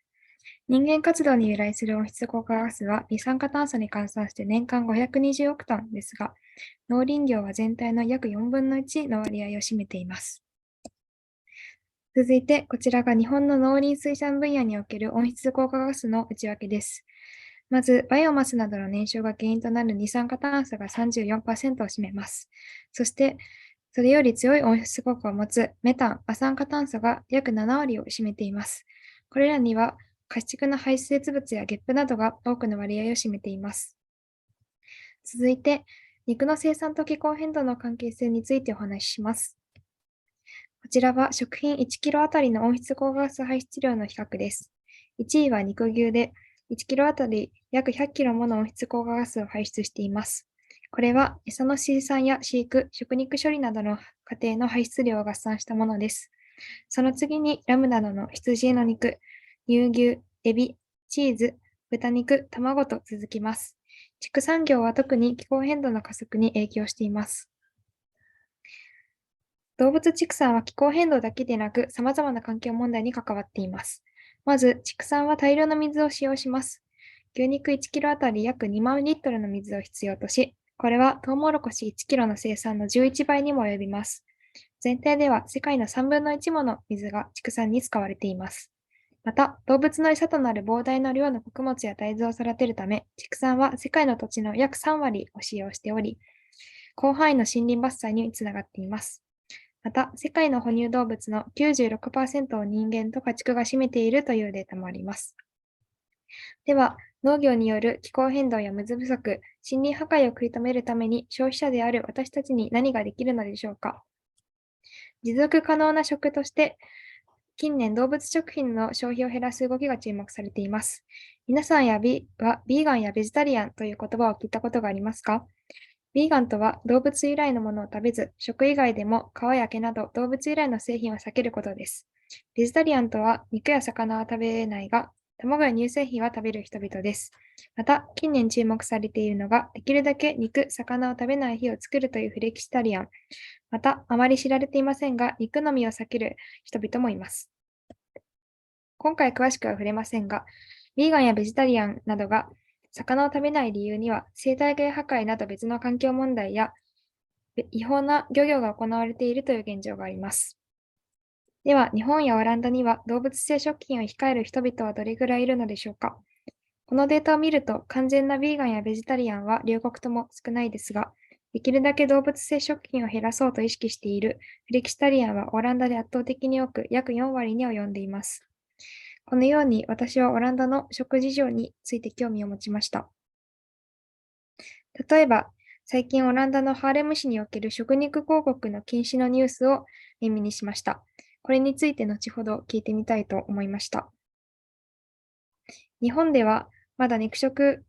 人間活動に由来する温室効果ガスは二酸化炭素に換算して年間520億トンですが、農林業は全体の約4分の1の割合を占めています。続いて、こちらが日本の農林水産分野における温室効果ガスの内訳です。まず、バイオマスなどの燃焼が原因となる二酸化炭素が 34% を占めます。そして、それより強い温室効果を持つメタン、亜酸化炭素が約7割を占めています。これらには家畜の排泄物やゲップなどが多くの割合を占めています。続いて、肉の生産と気候変動の関係性についてお話しします。こちらは食品1キロあたりの温室効果ガス排出量の比較です。1位は肉牛で、1キロあたり約100キロもの温室効果ガスを排出しています。これは餌の生産や飼育、食肉処理などの過程の排出量を合算したものです。その次にラムなどの羊の肉、乳牛、エビ、チーズ、豚肉、卵と続きます。畜産業は特に気候変動の加速に影響しています。動物畜産は気候変動だけでなく、様々な環境問題に関わっています。まず、畜産は大量の水を使用します。牛肉1キロあたり約2万リットルの水を必要とし、これはトウモロコシ1キロの生産の11倍にも及びます。全体では世界の3分の1もの水が畜産に使われています。また、動物の餌となる膨大な量の穀物や大豆を育てるため、畜産は世界の土地の約3割を使用しており、広範囲の森林伐採につながっています。また、世界の哺乳動物の 96% を人間と家畜が占めているというデータもあります。では、農業による気候変動や水不足、森林破壊を食い止めるために消費者である私たちに何ができるのでしょうか。持続可能な食として、近年動物食品の消費を減らす動きが注目されています。皆さんはビーガンやベジタリアンという言葉を聞いたことがありますか？ビーガンとは動物由来のものを食べず、食以外でも皮や毛など動物由来の製品を避けることです。ベジタリアンとは肉や魚は食べないが、卵や乳製品は食べる人々です。また、近年注目されているのが、できるだけ肉、魚を食べない日を作るというフレキシタリアン。また、あまり知られていませんが、肉のみを避ける人々もいます。今回詳しくは触れませんが、ビーガンやベジタリアンなどが魚を食べない理由には、生態系破壊など別の環境問題や違法な漁業が行われているという現状があります。では、日本やオランダには動物性食品を控える人々はどれぐらいいるのでしょうか。このデータを見ると、完全なビーガンやベジタリアンは両国とも少ないですが、できるだけ動物性食品を減らそうと意識しているフレキシタリアンはオランダで圧倒的に多く、約4割に及んでいます。このように私はオランダの食事情について興味を持ちました。例えば、最近オランダのハーレム市における食肉広告の禁止のニュースを耳にしました。これについて後ほど聞いてみたいと思いました。日本ではまだ肉食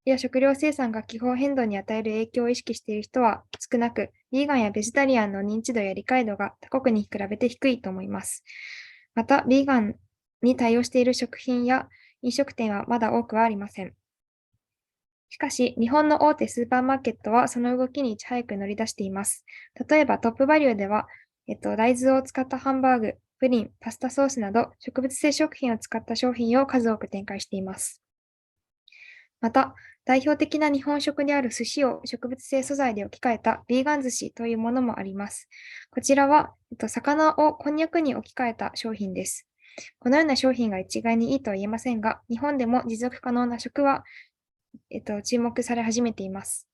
や食料生産が気候変動に与える影響を意識している人は少なく、ビーガンやベジタリアンの認知度や理解度が他国に比べて低いと思います。また、ビーガンに対応している食品や飲食店はまだ多くはありません。しかし、日本の大手スーパーマーケットはその動きにいち早く乗り出しています。例えば、トップバリューでは、大豆を使ったハンバーグ、プリン、パスタソースなど植物性食品を使った商品を数多く展開しています。また、代表的な日本食である寿司を植物性素材で置き換えたビーガン寿司というものもあります。こちらは、魚をこんにゃくに置き換えた商品です。このような商品が一概にいいとは言えませんが、日本でも持続可能な食は、注目され始めています。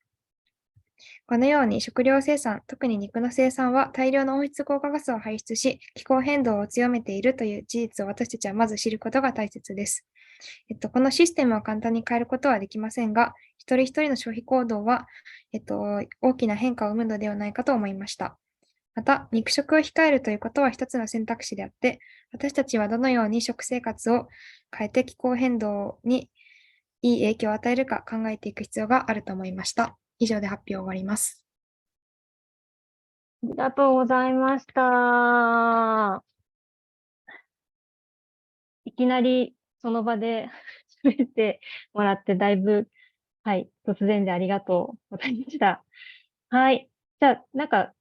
このように食料生産、特に肉の生産は大量の温室効果ガスを排出し、気候変動を強めているという事実を私たちはまず知ることが大切です。このシステムを簡単に変えることはできませんが、一人一人の消費行動は、大きな変化を生むのではないかと思いました。また、肉食を控えるということは一つの選択肢であって、私たちはどのように食生活を変えて気候変動にいい影響を与えるか考えていく必要があると思いました。以上で発表を終わります。ありがとうございました。いきなりその場で喋ってもらってだいぶ、はい、突然でありがとうございました。はい。じゃあ、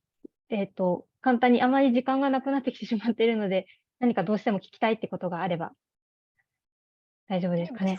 簡単にあまり時間がなくなってきてしまっているので、何かどうしても聞きたいってことがあれば大丈夫ですかね。